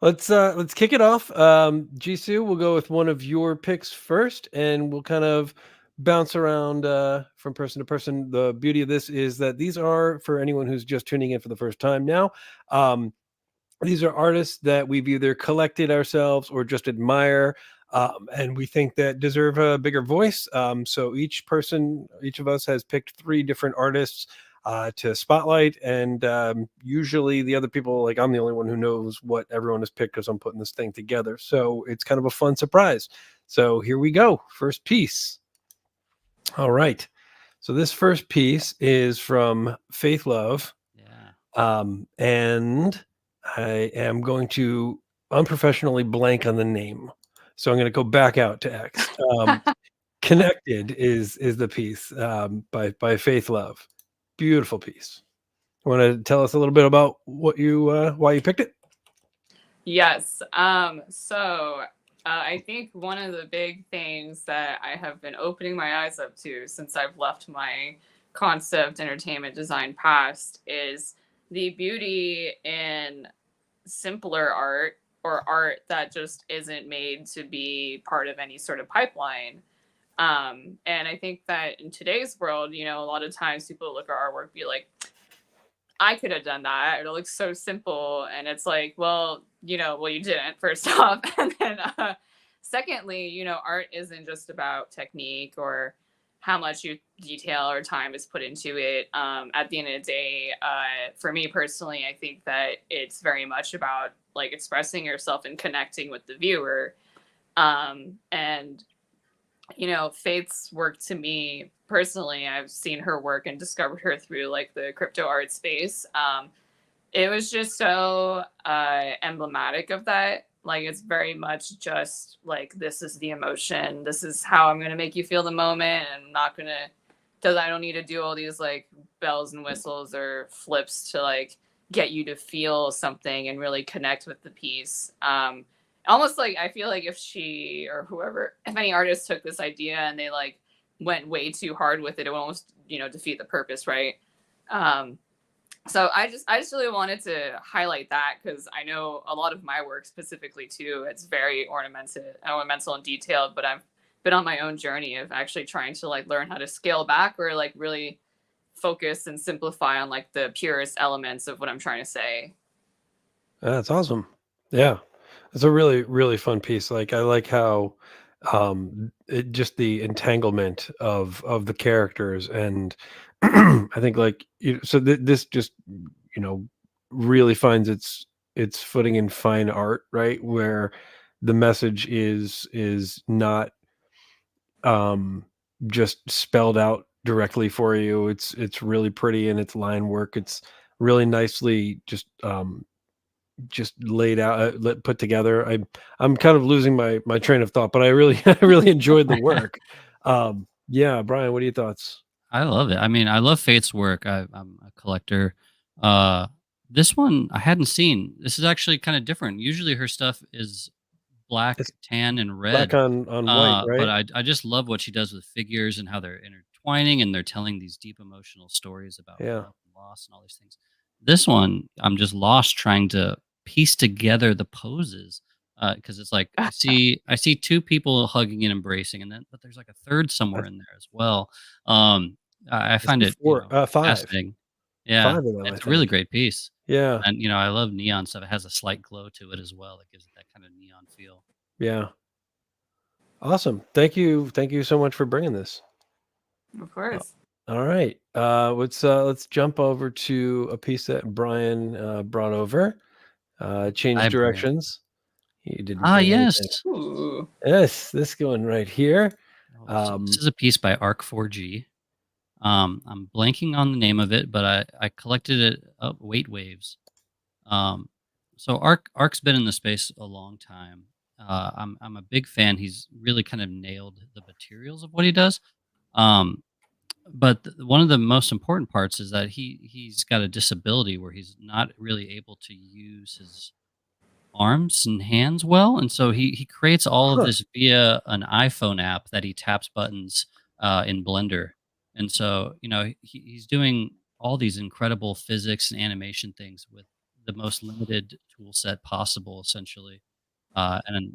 Let's kick it off. Jisu, we'll go with one of your picks first, and we'll kind of bounce around from person to person. The beauty of this is that these are, for anyone who's just tuning in for the first time now, these are artists that we've either collected ourselves or just admire, and we think that deserve a bigger voice. So each of us has picked 3 different artists to spotlight. And usually the other people, like I'm the only one who knows what everyone has picked because I'm putting this thing together. So it's kind of a fun surprise. So here we go. First piece. All right. So this first piece is from Faith Love. Yeah. And I am going to unprofessionally blank on the name. So I'm going to go back out to X. Connected is the piece by Faith Love. Beautiful piece. Want to tell us a little bit about what you why you picked it? Yes. So I think one of the big things that I have been opening my eyes up to since I've left my concept entertainment design past is the beauty in simpler art, or art that just isn't made to be part of any sort of pipeline. And I think that in today's world, you know, a lot of times people look at artwork, be like, I could have done that. It looks so simple. And it's like, well, you know, well, you didn't, first off. And then, secondly, you know, art isn't just about technique or how much you detail or time is put into it. At the end of the day, for me personally, I think that it's very much about like expressing yourself and connecting with the viewer. And you know, Faith's work to me personally, I've seen her work and discovered her through like the crypto art space. It was just so emblematic of that. Like, it's very much just like, this is the emotion. This is how I'm going to make you feel the moment. And I'm not going to, because I don't need to do all these like bells and whistles or flips to like get you to feel something and really connect with the piece. Almost like I feel like if she or whoever, if any artist took this idea and they like went way too hard with it, it would almost, you know, defeat the purpose, right? So I just really wanted to highlight that because I know a lot of my work specifically too, it's very ornamental and detailed, but I've been on my own journey of actually trying to like learn how to scale back or like really focus and simplify on like the purest elements of what I'm trying to say. That's awesome. Yeah. It's a really, really fun piece. Like I like how just the entanglement of the characters, and I think like so this just really finds its footing in fine art, right? Where the message is not um just spelled out directly for you. It's really pretty in its line work. It's really nicely just laid out, put together. I'm kind of losing my train of thought, but I really I really enjoyed the work. Yeah, Brian, what are your thoughts? I love it. I mean, I love Fate's work. I'm a collector. Uh, this one I hadn't seen. This is actually kind of different. Usually her stuff is black, It's tan, and black red. on white, But right? I just love what she does with figures and how they're intertwining and they're telling these deep emotional stories about Yeah. love and loss and all these things. This one, I'm just lost trying to piece together the poses because it's like I see two people hugging and embracing, and then but there's like a third I, somewhere in there as well. Um, I I see find it four, five, fascinating. Yeah, five of them, I it's a really think. great piece, Yeah, and I love neon stuff. It has a slight glow to it as well. That gives it that kind of neon feel. yeah, awesome. Thank you so much for bringing this. Of Uh, course. all right, let's jump over to a piece that Brian brought over. Change Library. directions. He didn't Ah, bring yes. anything. Ooh. Yes, this one right here. Oh, so this Um, is a piece by Arc4G. I'm blanking on the name of it, but I collected it. Weight Waves. Um, so Arc's been in the space a long time. I'm a big fan. He's really kind of nailed the materials of what he does. Um, but one of the most important parts is that he's got a disability where he's not really able to use his arms and hands well, and so he creates all of huh. this via an iPhone app that he taps buttons in Blender, and so he's doing all these incredible physics and animation things with the most limited tool set possible, essentially. And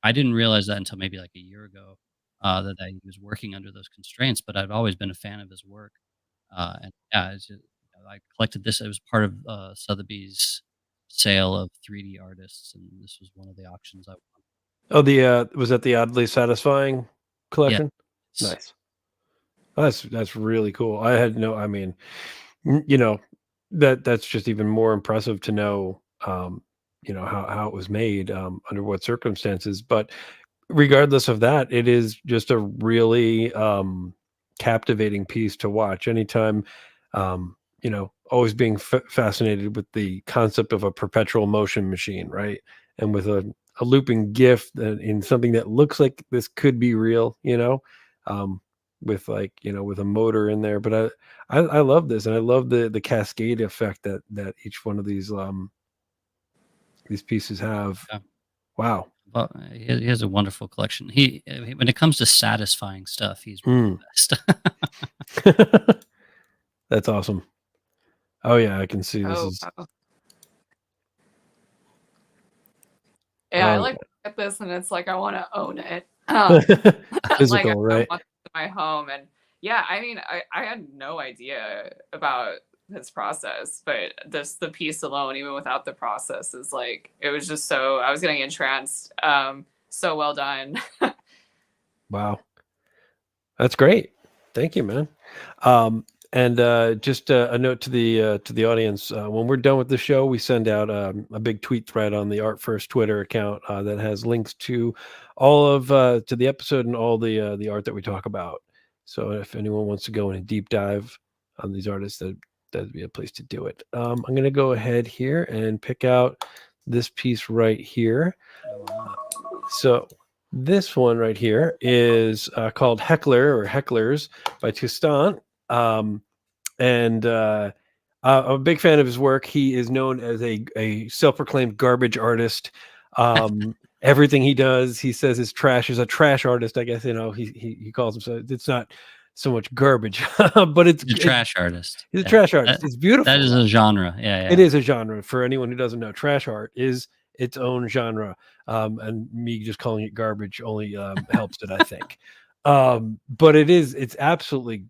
I didn't realize that until maybe like a year ago that he was working under those constraints, but I've always been a fan of his work. And yeah, I collected this. It was part of Sotheby's sale of 3D artists, and this was one of the auctions I won. Oh, the was that the oddly satisfying Yeah. collection? Nice. That's really cool. I had no, I mean, you know, that's just even more impressive to know, how it was made, under what circumstances. But regardless of that, it is just a really captivating piece to watch. Anytime, always being fascinated with the concept of a perpetual motion machine, right? And with a looping GIF in something that looks like this could be real, um, with like with a motor in there. But I love this, and I love the cascade effect that each one of these pieces have. Yeah. Wow. Well, he has a wonderful collection. When it comes to satisfying stuff, he's one Mm. of the best. That's awesome. Oh yeah, I can see this Oh, is. wow. Yeah, I Oh like at this, and it's like I want to own it. yeah. Like Physical, I right? want it in my home, and yeah, I mean, I had no idea about his process, but the piece alone, even without the process, is like it was just so I was getting entranced. So well done. Wow. That's great. Thank you, man. And just a note to the audience: when we're done with the show, we send out a big tweet thread on the Art First Twitter account that has links to all of to the episode and all the art that we talk about. So if anyone wants to go in a deep dive on these artists, that'd be a place to do it. I'm going to go ahead here and pick out this piece right here. Oh, wow. So this one right here is called Heckler or Hecklers by Toussaint. And I'm a big fan of his work. He is known as a self-proclaimed garbage artist. Everything he does, he says is trash. Is a trash artist, I guess. He calls himself. It's not so much garbage, but He's a trash artist. he's a Yeah. trash artist. It's beautiful. That is a genre. Yeah. It is a genre. For anyone who doesn't know, trash art is its own genre. And me just calling it garbage only helps it, I think. But it's absolutely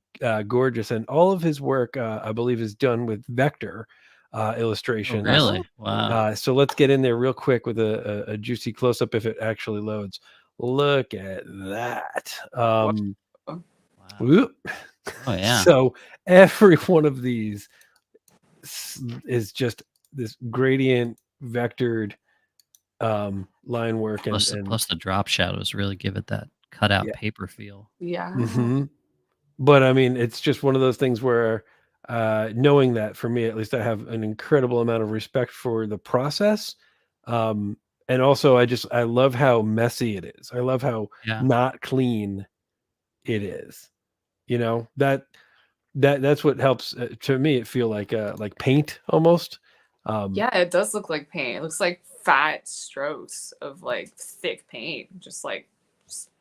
gorgeous. And all of his work, I believe, is done with vector Oh, illustrations. really? Wow. So let's get in there real quick with a juicy close up if it actually loads. Look at that. Wow. Whoop. Oh, yeah. So every one of these is just this gradient vectored line work Plus the drop shadows really give it that cutout Yeah. paper feel. Yeah. But I mean, it's just one of those things where knowing that, for me at least, I have an incredible amount of respect for the process. And also I love how messy it is. I love how Yeah. not clean it is. That's what helps to me it feel like paint almost. Yeah, it does look like paint. It looks like fat strokes of like thick paint, just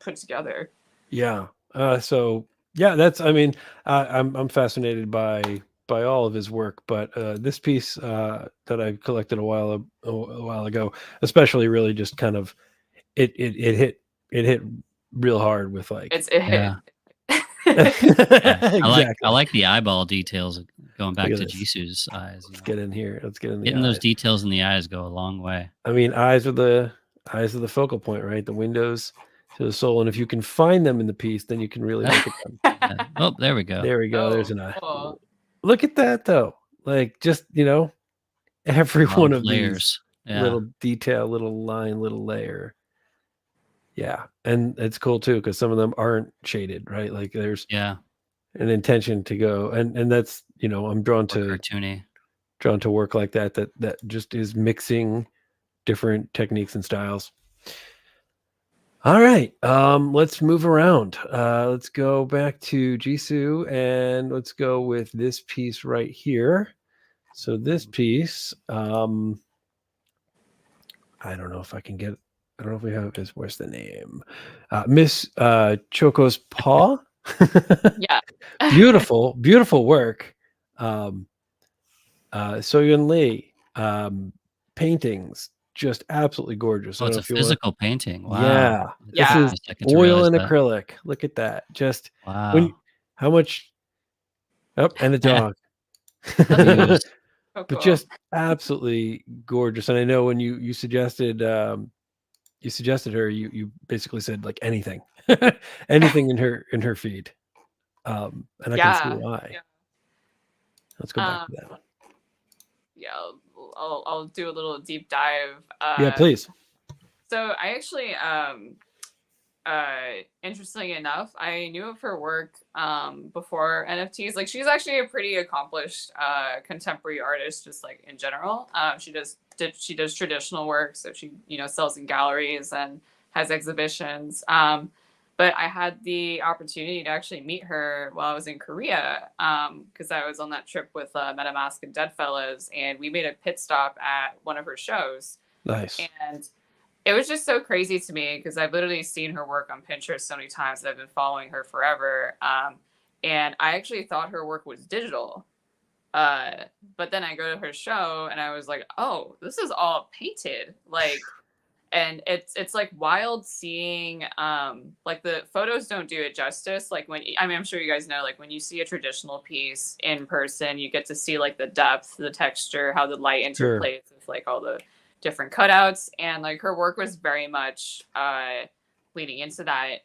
put together. Yeah. So yeah, I'm fascinated by all of his work, but this piece that I collected a while ago, especially, really just kind of it hit real hard with like It hit. Yeah. exactly. I like the eyeball details going back Look to at this. Jisu's eyes. Let's get in here. Let's get in the Getting those eyes. details in the eyes go a long way. I mean, eyes are the focal point, right? The windows to the soul, and if you can find them in the piece, then you can really look at them. Yeah. Oh, there we go. There we go. There's an eye. Cool. Look at that, though. Like, just every A lot one of of these layers. Yeah. little detail, little line, little layer. Yeah, and it's cool too because some of them aren't shaded, right? Like there's Yeah. an intention to go, and that's I'm drawn More to cartoony. work like that just is mixing different techniques and styles. All right, let's move around. Let's go back to Jisu and let's go with this piece right here. So this piece, I don't know if I can get. I don't know if we have this. Where's the name? Miss Choco's Paw. Yeah. Beautiful work. Soyun Lee, paintings, just absolutely gorgeous. Oh, it's a physical painting. Wow. Yeah. Yeah. This is oil and acrylic. Look at that. Just wow. How much? Oh, and a dog. So But cool. just absolutely gorgeous. And I know when you suggested her, you basically said like anything, anything in her feed. And I can see Yeah. why. Yeah. Let's go back Um, to that. yeah, I'll do a little deep dive. Yeah, please. So I actually, interestingly enough, I knew of her work before NFTs. Like, she's actually a pretty accomplished contemporary artist, just like in general. She does traditional work, so she sells in galleries and has exhibitions. But I had the opportunity to actually meet her while I was in Korea, because I was on that trip with MetaMask and Deadfellows, and we made a pit stop at one of her shows. Nice. And it was just so crazy to me because I've literally seen her work on Pinterest so many times that I've been following her forever. And I actually thought her work was digital. But then I go to her show and I was like, oh, this is all painted. Like, and it's like wild seeing like the photos don't do it justice. Like I'm sure you guys know, like when you see a traditional piece in person, you get to see like the depth, the texture, how the light Sure. interplays with like all the different cutouts, and like her work was very much leading into that.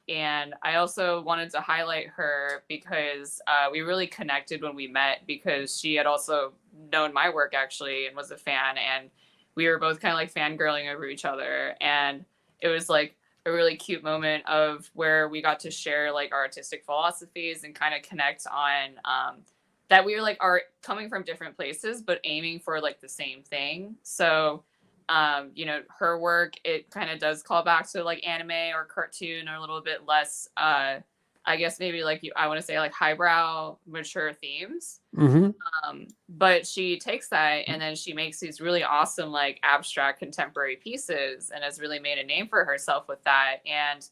And I also wanted to highlight her because we really connected when we met, because she had also known my work actually and was a fan, and we were both kind of like fangirling over each other. And it was like a really cute moment of where we got to share like our artistic philosophies and kind of connect on that we were like are coming from different places but aiming for like the same thing. So her work, it kind of does call back to like anime or cartoon, or a little bit less I guess maybe like I want to say like highbrow mature themes. Mm-hmm. But she takes that and then she makes these really awesome like abstract contemporary pieces and has really made a name for herself with that. And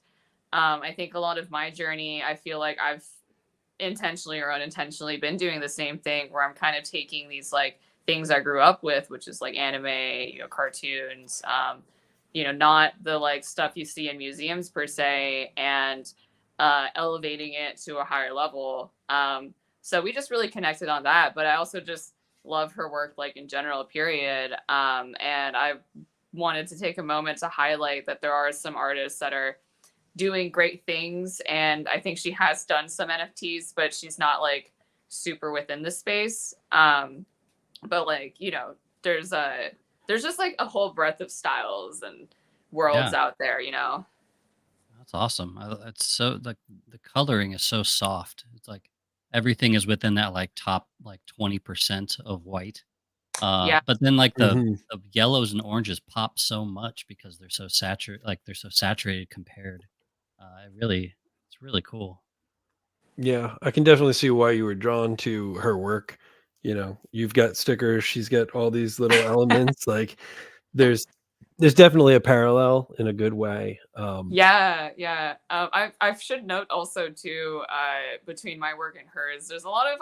I think a lot of my journey, I feel like I've intentionally or unintentionally been doing the same thing, where I'm kind of taking these like things I grew up with, which is like anime, cartoons, not the like stuff you see in museums per se, and elevating it to a higher level. So we just really connected on that. But I also just love her work, like in general, period. And I wanted to take a moment to highlight that there are some artists that are doing great things. And I think she has done some NFTs, but she's not like super within the space. But like, there's just like a whole breadth of styles and worlds out there. That's awesome. It's so like the coloring is so soft. It's like everything is within that like top like 20% of white. Yeah. But then like Mm-hmm. the yellows and oranges pop so much because they're so saturated compared. It's really cool. Yeah, I can definitely see why you were drawn to her work. You've got stickers, she's got all these little elements. Like there's there's definitely a parallel in a good way. Yeah. I should note also too, between my work and hers, there's a lot of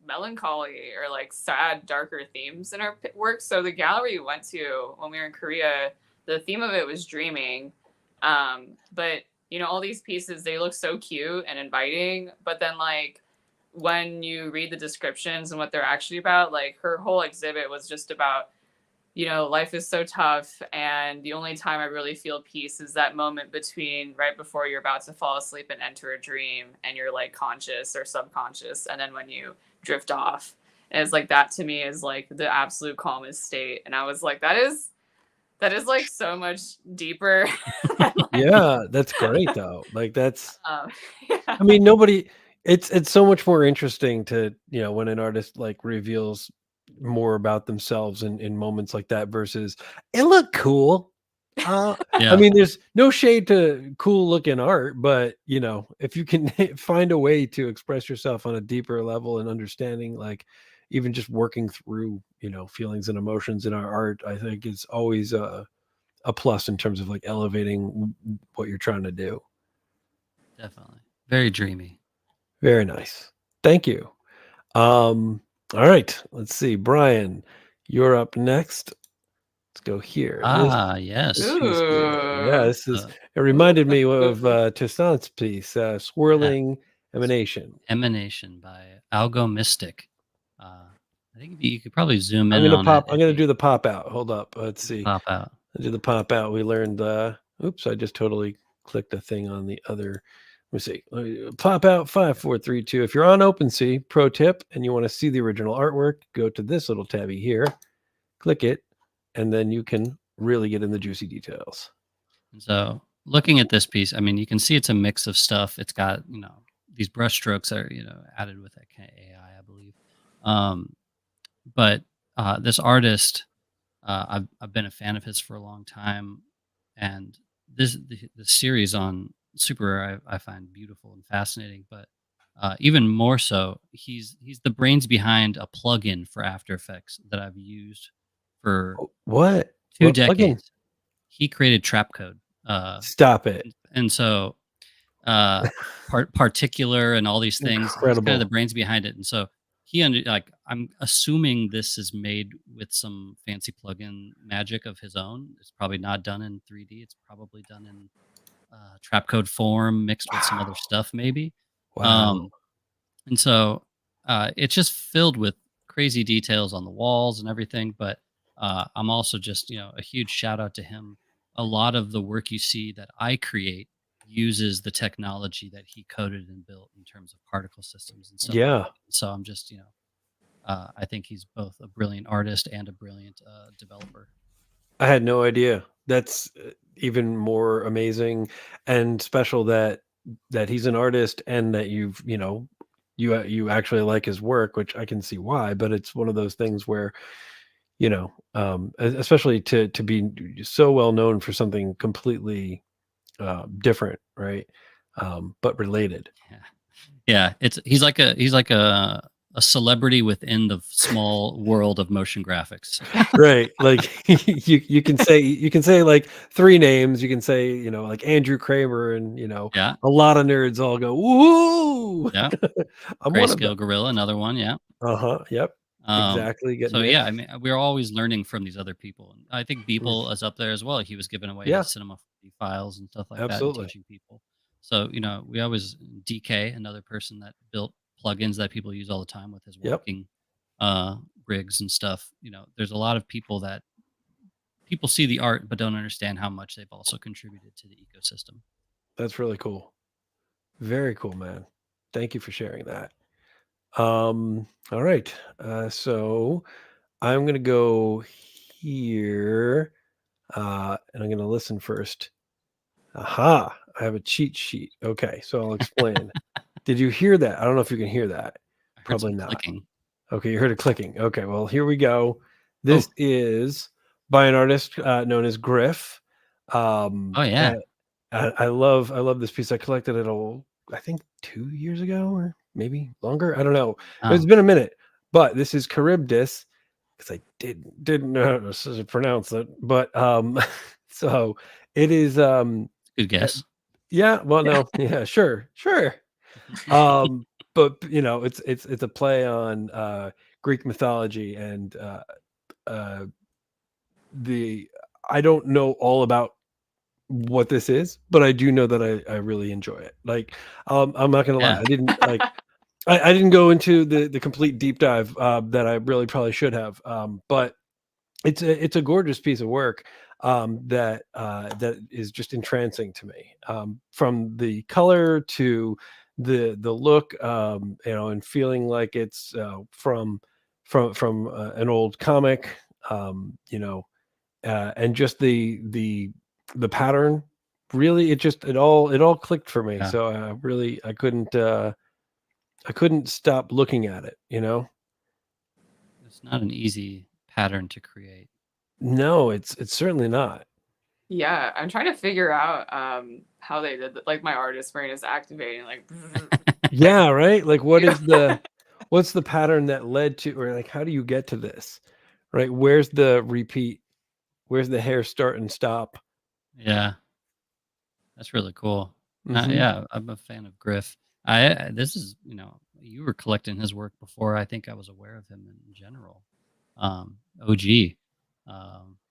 melancholy or like sad, darker themes in our work. So the gallery we went to when we were in Korea, the theme of it was dreaming. But all these pieces, they look so cute and inviting, but then like when you read the descriptions and what they're actually about, like her whole exhibit was just about life is so tough, and the only time I really feel peace is that moment between right before you're about to fall asleep and enter a dream and you're like conscious or subconscious, and then when you drift off. And it's like that to me is like the absolute calmest state. And I was like, that is like so much deeper. Yeah, that's great though. Like that's Yeah. I mean, nobody it's so much more interesting to, when an artist like reveals more about themselves in moments like that versus it looked cool. I Yeah, mean, there's no shade to cool looking art, but if you can find a way to express yourself on a deeper level and understanding, like even just working through, feelings and emotions in our art, I think is always a plus in terms of like elevating what you're trying to do. definitely. Very dreamy. Very nice. Thank you. All right, let's see. Brian, you're up next. Let's go here. This Yes. piece here. Yeah, Ooh. this is Uh, it reminded me of Toussaint's piece, yeah. Swirling Emanation. Emanation by Algo Mystic. I think you could probably zoom in on it I'm if gonna you do the pop out. Hold up. Let's see. pop out. I do the pop out. We learned oops, I just totally clicked a thing on the other me see. Let me pop out 5432. If you're on OpenSea, pro tip, and you want to see the original artwork, go to this little tabby here, click it, and then you can really get in the juicy details. And so looking at this piece, I mean, you can see it's a mix of stuff. It's got, these brush strokes are, added with that kind of AI, I believe. But this artist, I've been a fan of his for a long time, and the series on Super Rare I find beautiful and fascinating. But even more so, he's the brains behind a plugin for After Effects that I've used for What? 2 What plugin? decades. He created trap code. Stop it. And so particular and all these things. He's kind of Incredible. the brains behind it. And so I'm assuming this is made with some fancy plugin magic of his own. It's probably not done in 3D. It's probably done in trap code form mixed with some other stuff, maybe. Wow. And so it's just filled with crazy details on the walls and everything. But I'm also just, a huge shout out to him. A lot of the work you see that I create uses the technology that he coded and built in terms of particle systems and stuff. Yeah. So I'm just, I think he's both a brilliant artist and a brilliant developer. I had no idea. That's even more amazing and special that he's an artist and that you've, you actually like his work, which I can see why, but it's one of those things where, especially to be so well known for something completely different, right? But related. Yeah. He's like a celebrity within the small world of motion graphics. Right. Like you can say like 3 names. You can say, like Andrew Kramer and, Yeah. a lot of nerds all go, woo. Yeah. I'm one of Grayscale them. Gorilla, another one. Yeah. Uh-huh. Yep. Exactly. So yeah, I mean, we're always learning from these other people. And I think Beeple is up there as well. He was giving away Yeah. his Cinema 4D files and stuff like that Absolutely. and teaching people. So, we always DK, another person that built plugins that people use all the time with his Yep. walking rigs and stuff. There's a lot of people that people see the art but don't understand how much they've also contributed to the ecosystem. That's really cool. Very cool, man. Thank you for sharing that. All right. So I'm gonna go here, and I'm gonna listen first. Aha! I have a cheat sheet. Okay, so I'll explain. Did you hear that? I don't know if you can hear that. I heard Probably some not. clicking. Okay, you heard it clicking. Okay, well here we go. This is by an artist known as Griff. Oh yeah. I love this piece. I collected it I think 2 years ago or maybe longer. I don't know. It's been a minute. But this is Charybdis because I didn't know how to pronounce it. But so it is Good guess. yeah, well no, yeah, sure. But it's a play on Greek mythology and I don't know all about what this is, but I do know that I really enjoy it. Like, I'm not gonna lie, Yeah. I didn't like, I didn't go into the complete deep dive that I really probably should have. But it's a gorgeous piece of work that is just entrancing to me. From the color to the look, and feeling like it's from an old comic, and just the pattern. Really, it all clicked for me. Yeah. So really, I couldn't stop looking at it. It's not an easy pattern to create. No, it's certainly not. Yeah, I'm trying to figure out how they did that. Like my artist brain is activating like Yeah, right? Like what's the pattern that led to, or like how do you get to this? Right? Where's the repeat? Where's the hair start and stop? Yeah. That's really cool. Mhm. Yeah, I'm a fan of Griff. This is, you were collecting his work before I think I was aware of him in general. OG.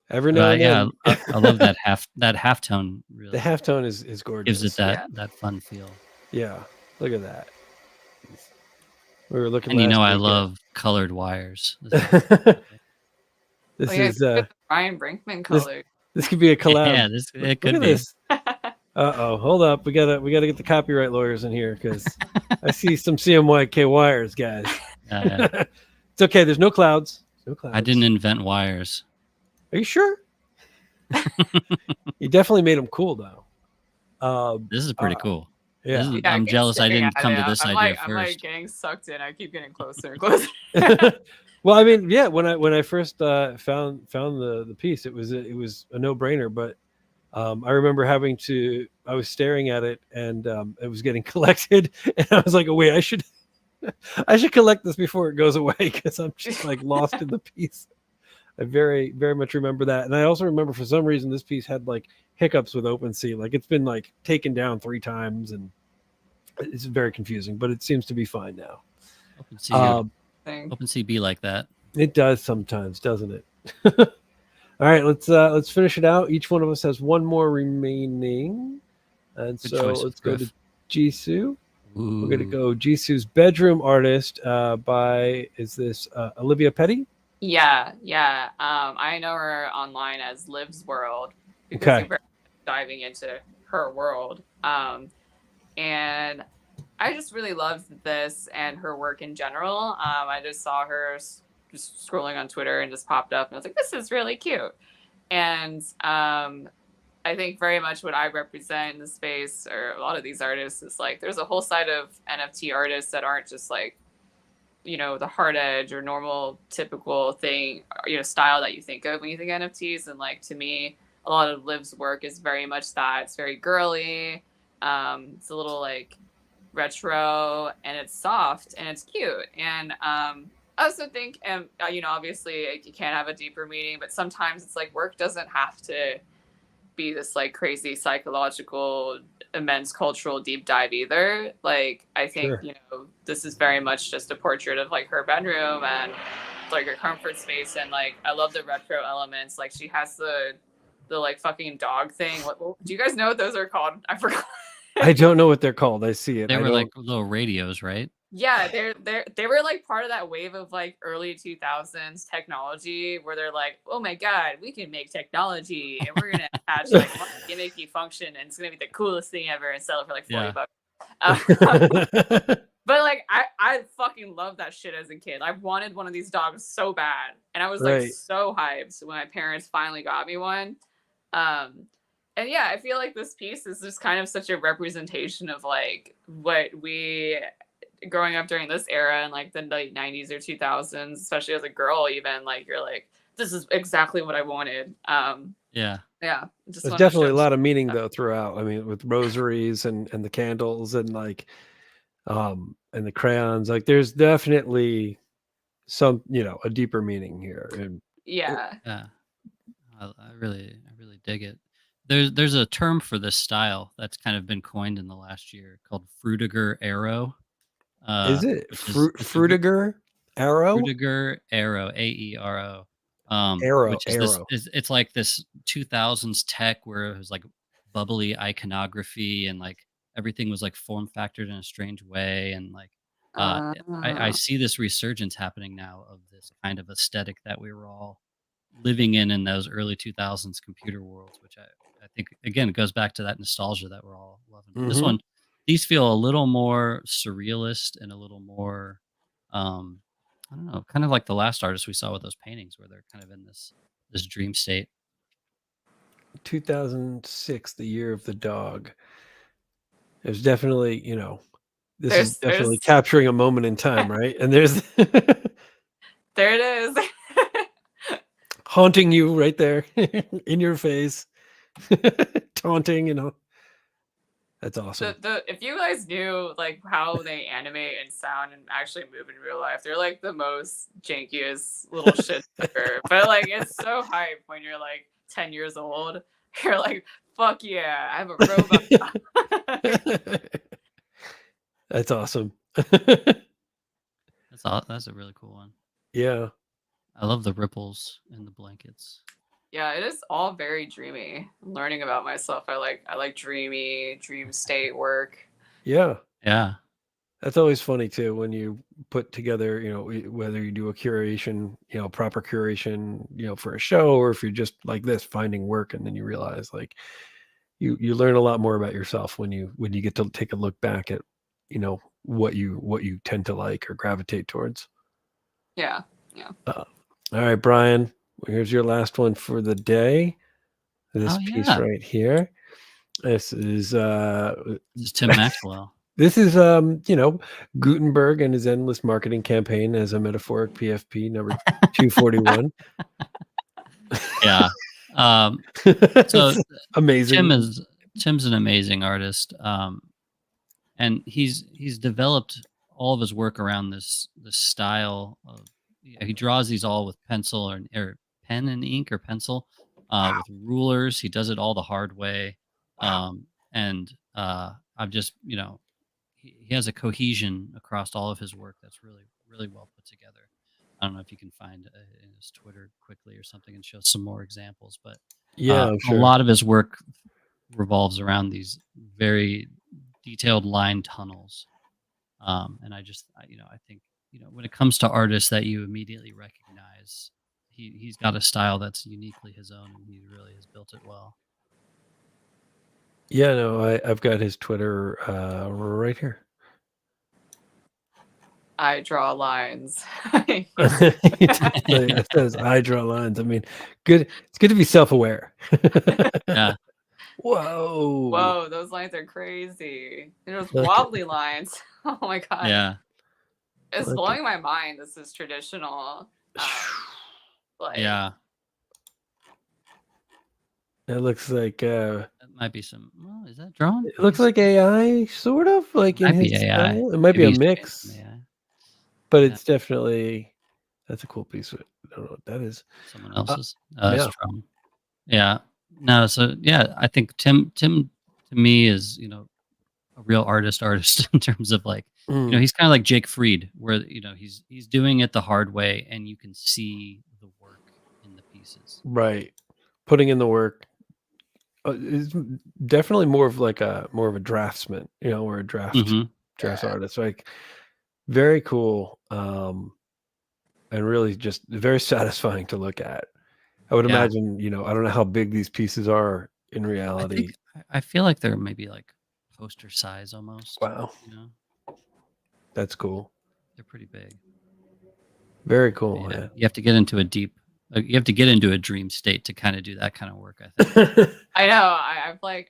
Every now and Yeah, then. I love that halftone The really halftone is gorgeous. gives it that fun feel. Yeah. Look at that. We were looking And last I week love colored wires. This like is Bryan Brinkman color. this could be a collab. Yeah, it Look could at be. this. Uh-oh, hold up. We gotta get the copyright lawyers in here because I see some CMYK wires, guys. Yeah. It's okay. There's no clouds. No clouds. I didn't invent wires. Are you sure? You definitely made them cool, though. This is pretty cool. Yeah. This is, Yeah, I I'm keep jealous I staring didn't at come it. to this I'm idea like, I'm first. like getting sucked in. I keep getting closer and closer. Well, I mean, yeah. When I first found the piece, it was a no brainer. But I remember I was staring at it, and it was getting collected, and I was like, oh wait, I should collect this before it goes away because I'm just like lost in the piece. I very, very much remember that. And I also remember for some reason this piece had like hiccups with OpenSea. Like it's been like taken down 3 times and it's very confusing, but it seems to be fine now. OpenSea be like that. It does sometimes, doesn't it? All right, let's finish it out. Each one of us has one more remaining. And Good so choice, let's go Griff. to Jisu. Ooh. We're going to go Jisu's Bedroom Artist is this Olivia Petty? Yeah. I know her online as Liv's World because Okay. we're very diving into her world. And I just really loved this and her work in general. I just saw her just scrolling on Twitter and just popped up, and I was like, this is really cute. And I think very much what I represent in the space, or a lot of these artists, is like there's a whole side of NFT artists that aren't just like, the hard edge or normal typical thing, style that you think of when you think NFTs. And like, to me, a lot of Liv's work is very much that. It's very girly. It's a little like retro, and it's soft and it's cute. And I also think, obviously you can't have a deeper meaning, but sometimes it's like work doesn't have to be this like crazy psychological, immense cultural deep dive either. Like, I think, Sure. this is very much just a portrait of like her bedroom and like her comfort space. And like, I love the retro elements. Like, she has the like fucking dog thing. What do you guys know what those are called? I forgot. I don't know what they're called. I see it. They were like little radios, right? Yeah, they were like part of that wave of like early 2000s technology where they're like, oh my god, we can make technology and we're gonna attach like one gimmicky function and it's gonna be the coolest thing ever and sell it for like 40 bucks. But like I fucking love that shit as a kid. I wanted one of these dogs so bad, and I was like so hyped when my parents finally got me one. And yeah, I feel like this piece is just kind of such a representation of like what we growing up during this era in like the late 90s or 2000s, especially as a girl, even like you're like, this is exactly what I wanted. Yeah. There's definitely a lot of meaning though throughout. I mean, with rosaries and the candles and like and the crayons, like there's definitely some, a deeper meaning here. And yeah. I really dig it. There's a term for this style that's kind of been coined in the last year called Frutiger Arrow. Is it Frutiger Arrow? Frutiger Arrow, AERO. Arrow. Which is it's like this 2000s tech where it was like bubbly iconography and like everything was like form factored in a strange way, and like I see this resurgence happening now of this kind of aesthetic that we were all living in those early 2000s computer worlds, which I think again it goes back to that nostalgia that we're all loving. Mm-hmm. This one, these feel a little more surrealist and a little more I don't know, kind of like the last artist we saw with those paintings where they're kind of in this dream state. 2006, the year of the dog. It was definitely, this is definitely capturing a moment in time, right? And there's there it is. Haunting you right there in your face. Taunting, That's awesome. If you guys knew like how they animate and sound and actually move in real life, they're like the most jankiest little shit ever. But like it's so hype when you're like 10 years old. You're like, fuck yeah, I have a robot. That's awesome. That's a really cool one. Yeah. I love the ripples in the blankets. Yeah, it is all very dreamy. I'm learning about myself. I like dreamy, dream state work. Yeah. That's always funny too when you put together, whether you do a curation, proper curation, for a show, or if you're just like this finding work and then you realize like you learn a lot more about yourself when you get to take a look back at, what you tend to like or gravitate towards. Yeah. Yeah. All right, Brian, here's your last one for the day. This Oh piece yeah, right here. This is this is Tim Maxwell. this is Gutenberg and his endless marketing campaign as a metaphoric PFP number 241. Yeah. So It's amazing. Tim's an amazing artist, and he's developed all of his work around this style of he draws these all with pencil or pen and ink or pencil with rulers. He does it all the hard way, Wow. and I've just he has a cohesion across all of his work that's really well put together. I don't know if you can find in his Twitter quickly or something and show some more examples, but Yeah, I'm a sure. lot of his work revolves around these very detailed line tunnels. And I think when it comes to artists that you immediately recognize, he's got a style that's uniquely his own, and he really has built it well. Yeah, no, I've got his Twitter right here. I draw lines. It says I draw lines. I mean, good. It's good to be self-aware. Yeah, Whoa. Whoa, those lines are crazy. Those Look at- wobbly lines. Oh my god. yeah, It's Look blowing my mind. This is traditional. Like, yeah. It looks like That might be some. Well, is that drawn? it looks like AI, sort of like in Might be his AI. style. It might be Maybe a he's trained mix, from AI. but Yeah. it's definitely that's a cool piece. I don't know what that is. Someone else's. yeah. It's drawn. Yeah. No. So yeah, I think Tim to me is a real artist in terms of like Mm, he's kind of like Jake Fried, where he's doing it the hard way, and you can see the work in the pieces. right. Putting in the work is definitely more of a draftsman, or a draft Mhm. dress Yeah. artist. Like very cool. And really just very satisfying to look at. I would Yeah. imagine, I don't know how big these pieces are in I reality. think I feel like they're maybe like poster size almost. Wow, You know, that's cool. they're pretty big. Very cool. Yeah. Yeah. You have to get into you have to get into a dream state to kind of do that kind of work, I think. I know.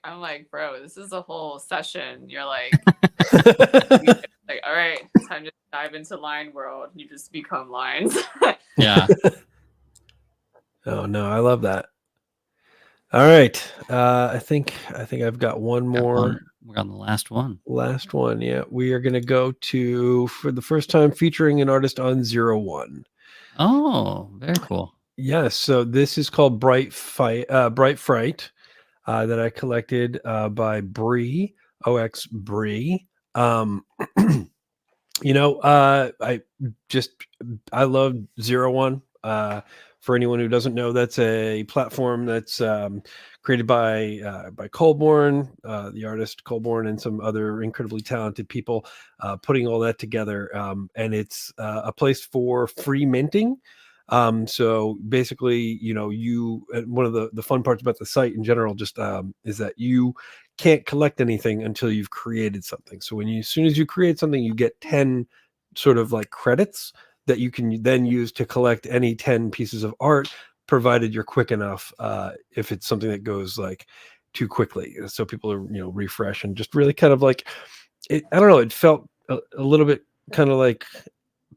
I'm like, bro, this is a whole session. You're like, like, all right, time to dive into line world. You just become lines. Yeah. Oh no, I love that. All right. I think I've got one more. We're on the last one. Last one. Yeah. We are gonna go to, for the first time, featuring an artist on 01. Oh, very cool. Yes. So this is called Bright Fright that I collected by Bree, OX Bree. I love 01. For anyone who doesn't know, that's a platform that's created by Colborn, the artist Colborn, and some other incredibly talented people putting all that together. And it's a place for free minting. So basically, one of the fun parts about the site in general just is that you can't collect anything until you've created something. So as soon as you create something, you get 10 sort of like credits that you can then use to collect any 10 pieces of art, provided you're quick enough, if it's something that goes like too quickly. So people are, refresh and just really kind of like it. I don't know. It felt a little bit kind of like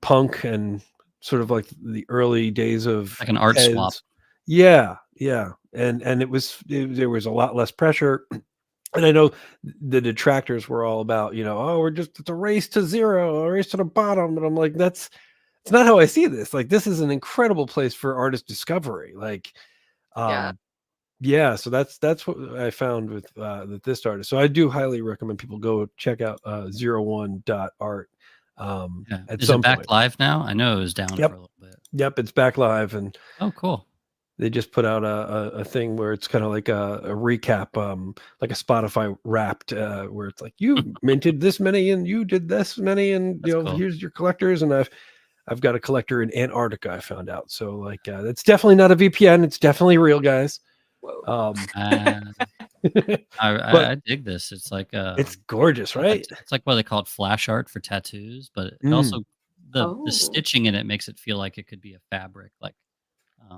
punk and sort of like the early days of Like an art swap. Yeah. And there was a lot less pressure. And I know the detractors were all about, it's a race to zero, a race to the bottom. And I'm like, it's not how I see this. Like, this is an incredible place for artist discovery. Like, Yeah. so that's what I found with this artist. So I do highly recommend people go check out 01.art. Yeah. At Is some it back point. live now? I know it was down Yep. for a little bit. Yep, it's back live, and Oh, cool. they just put out a thing where it's kind of like a recap, like a Spotify Wrapped, where it's like you minted this many and you did this many, and That's cool. here's your collectors. And I've got a collector in Antarctica, I found out. So like that's definitely not a VPN. It's definitely real, guys. Whoa. But I dig this. It's like it's gorgeous, right? it's like what they call it, flash art for tattoos, but it Mm. also the Oh. stitching in it makes it feel like it could be a fabric, like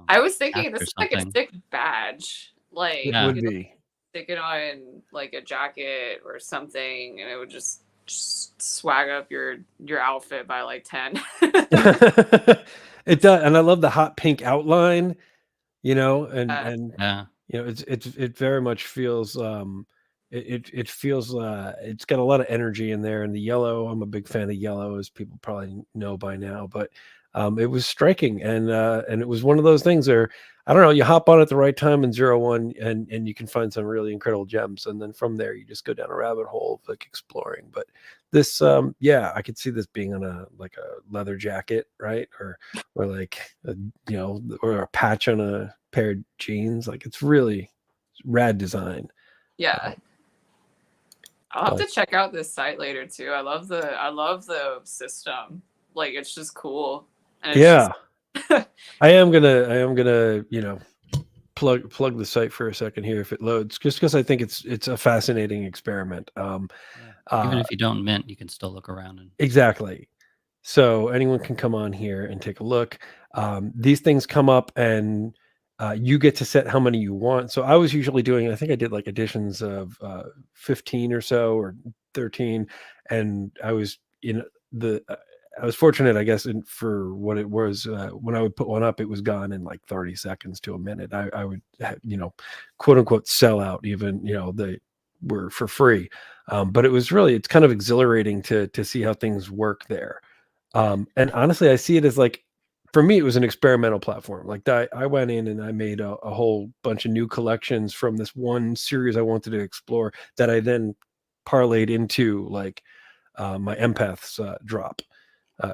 I was patch thinking this or is like a something. sick badge. Like It Yeah. you would could be. stick it on like a jacket or something, and it would just swag up your outfit by like 10. It does, and I love the hot pink outline, you know, Uh, and Yeah. you know, it very much feels it feels it's got a lot of energy in there, and the yellow. I'm a big fan of yellow, as people probably know by now, but it was striking, and it was one of those things where I don't know, you hop on at the right time in 01, and you can find some really incredible gems, and then from there you just go down a rabbit hole of like exploring. But this, yeah, I could see this being on a like a leather jacket, right, or like a, you know, or a patch on a pair of jeans. Like it's really rad design. yeah. I'll have But to check out this site later too. I love the system. Like it's just cool. And it's yeah, just I am gonna, you know, plug the site for a second here if it loads, just because I think it's a fascinating experiment. Yeah. Even if you don't mint, you can still look around and Exactly. So anyone can come on here and take a look. These things come up, and you get to set how many you want. So I was usually doing, I think I did like editions of 15 or so, or 13. And I was in I was fortunate, I guess, for what it was. When I would put one up, it was gone in like 30 seconds to a minute. I would, you know, quote unquote, sell out, even, you know, they were for free. But it's kind of exhilarating to see how things work there. And honestly, I see it as like, for me, it was an experimental platform. Like I went in and I made a whole bunch of new collections from this one series I wanted to explore, that I then parlayed into like my empaths drop.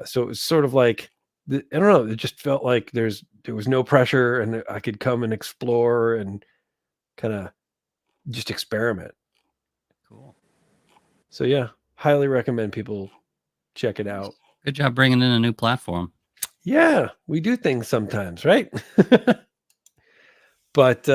So it was sort of like, I don't know, it just felt like there was no pressure, and I could come and explore and kind of just experiment. cool. So yeah, highly recommend people check it out. Good job bringing in a new platform. Yeah, we do things sometimes, right? But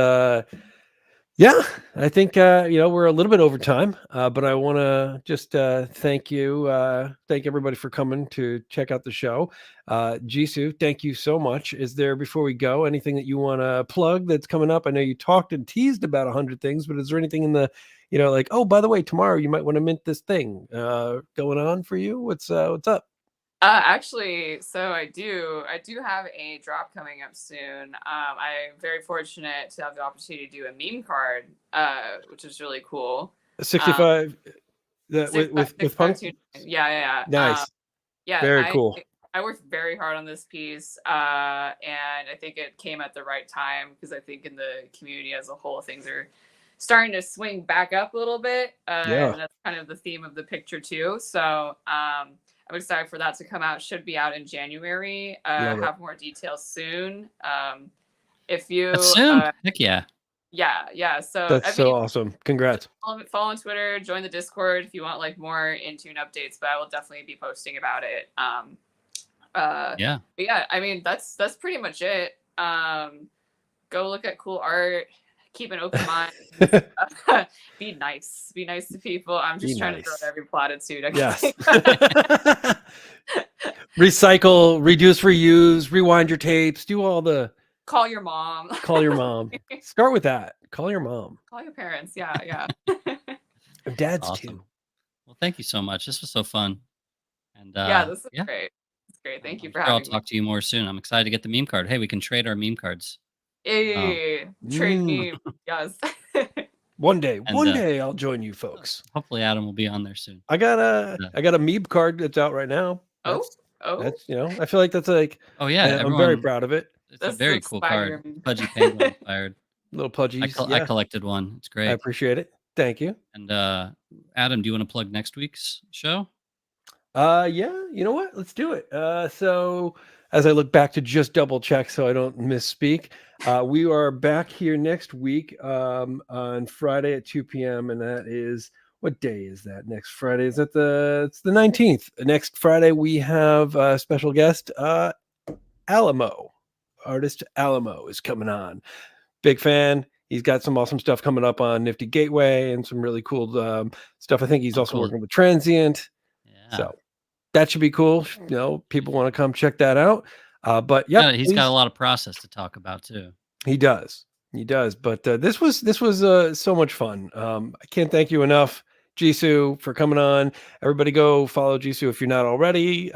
yeah, I think you know, we're a little bit over time, but I want to just thank everybody for coming to check out the show. Jisu, thank you so much. Is there, before we go, anything that you want to plug that's coming up? I know you talked and teased about 100 things, but is there anything in the, you know, like, oh, by the way, tomorrow you might want to mint this thing going on for you? What's up? actually, so I do have a drop coming up soon. I'm very fortunate to have the opportunity to do a meme card, which is really cool. 65 that Six, with punk. yeah. Nice. Yeah, Very cool. I worked very hard on this piece, and I think it came at the right time, because I think in the community as a whole, things are starting to swing back up a little bit, Yeah. and that's kind of the theme of the picture too. So I'm excited for that to come out. Should be out in January. Love it. Have more details soon. If you That's soon. Heck yeah. yeah. So That's I so mean, awesome. Congrats. follow on Twitter, join the Discord if you want like more Intune updates, but I will definitely be posting about it. Yeah. But yeah, I mean that's pretty much it. Go look at cool art, keep an open mind. Be nice to people. I'm just trying to throw out every platitude. Yes. Recycle, reduce, reuse, rewind your tapes, do all the. Call your mom. Call your mom. Start with that. Call your mom. Call your parents. Yeah. Dad's Awesome. too. Well, thank you so much. This was so fun. And yeah, this is great. It's great. Thank you for having me. I'll talk to you more soon. I'm excited to get the meme card. Hey, we can trade our meme cards. Hey, trade me. Yes. One day I'll join you folks. Hopefully Adam will be on there soon. I got a meme card that's out right now. That's, you know, I feel like that's like, oh yeah, I'm very proud of it. It's a very cool card. Pudgy Penguin inspired. Little Pudgies. I collected one. It's great. I appreciate it. Thank you. And Adam, do you want to plug next week's show? Yeah, you know what? Let's do it. So as I look back to just double check so I don't misspeak, we are back here next week on Friday at 2 p.m. And that is, what day is that? Next Friday? It's the 19th. Next Friday we have a special guest, Alamo. Artist Alamo is coming on. Big fan. He's got some awesome stuff coming up on Nifty Gateway and some really cool stuff. I think he's also cool. working with Transient. Yeah. So that should be cool. People want to come check that out. But yeah, he's got a lot of process to talk about too. He does. But this was so much fun. I can't thank you enough, Jisu, for coming on. Everybody go follow Jisu if you're not already.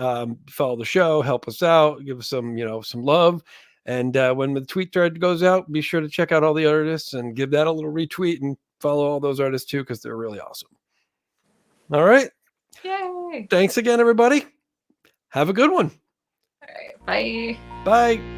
Follow the show, help us out, give us some love. And when the tweet thread goes out, be sure to check out all the artists and give that a little retweet and follow all those artists too, because they're really awesome. All right. Yay. Thanks again, everybody. Have a good one. All right. Bye. Bye.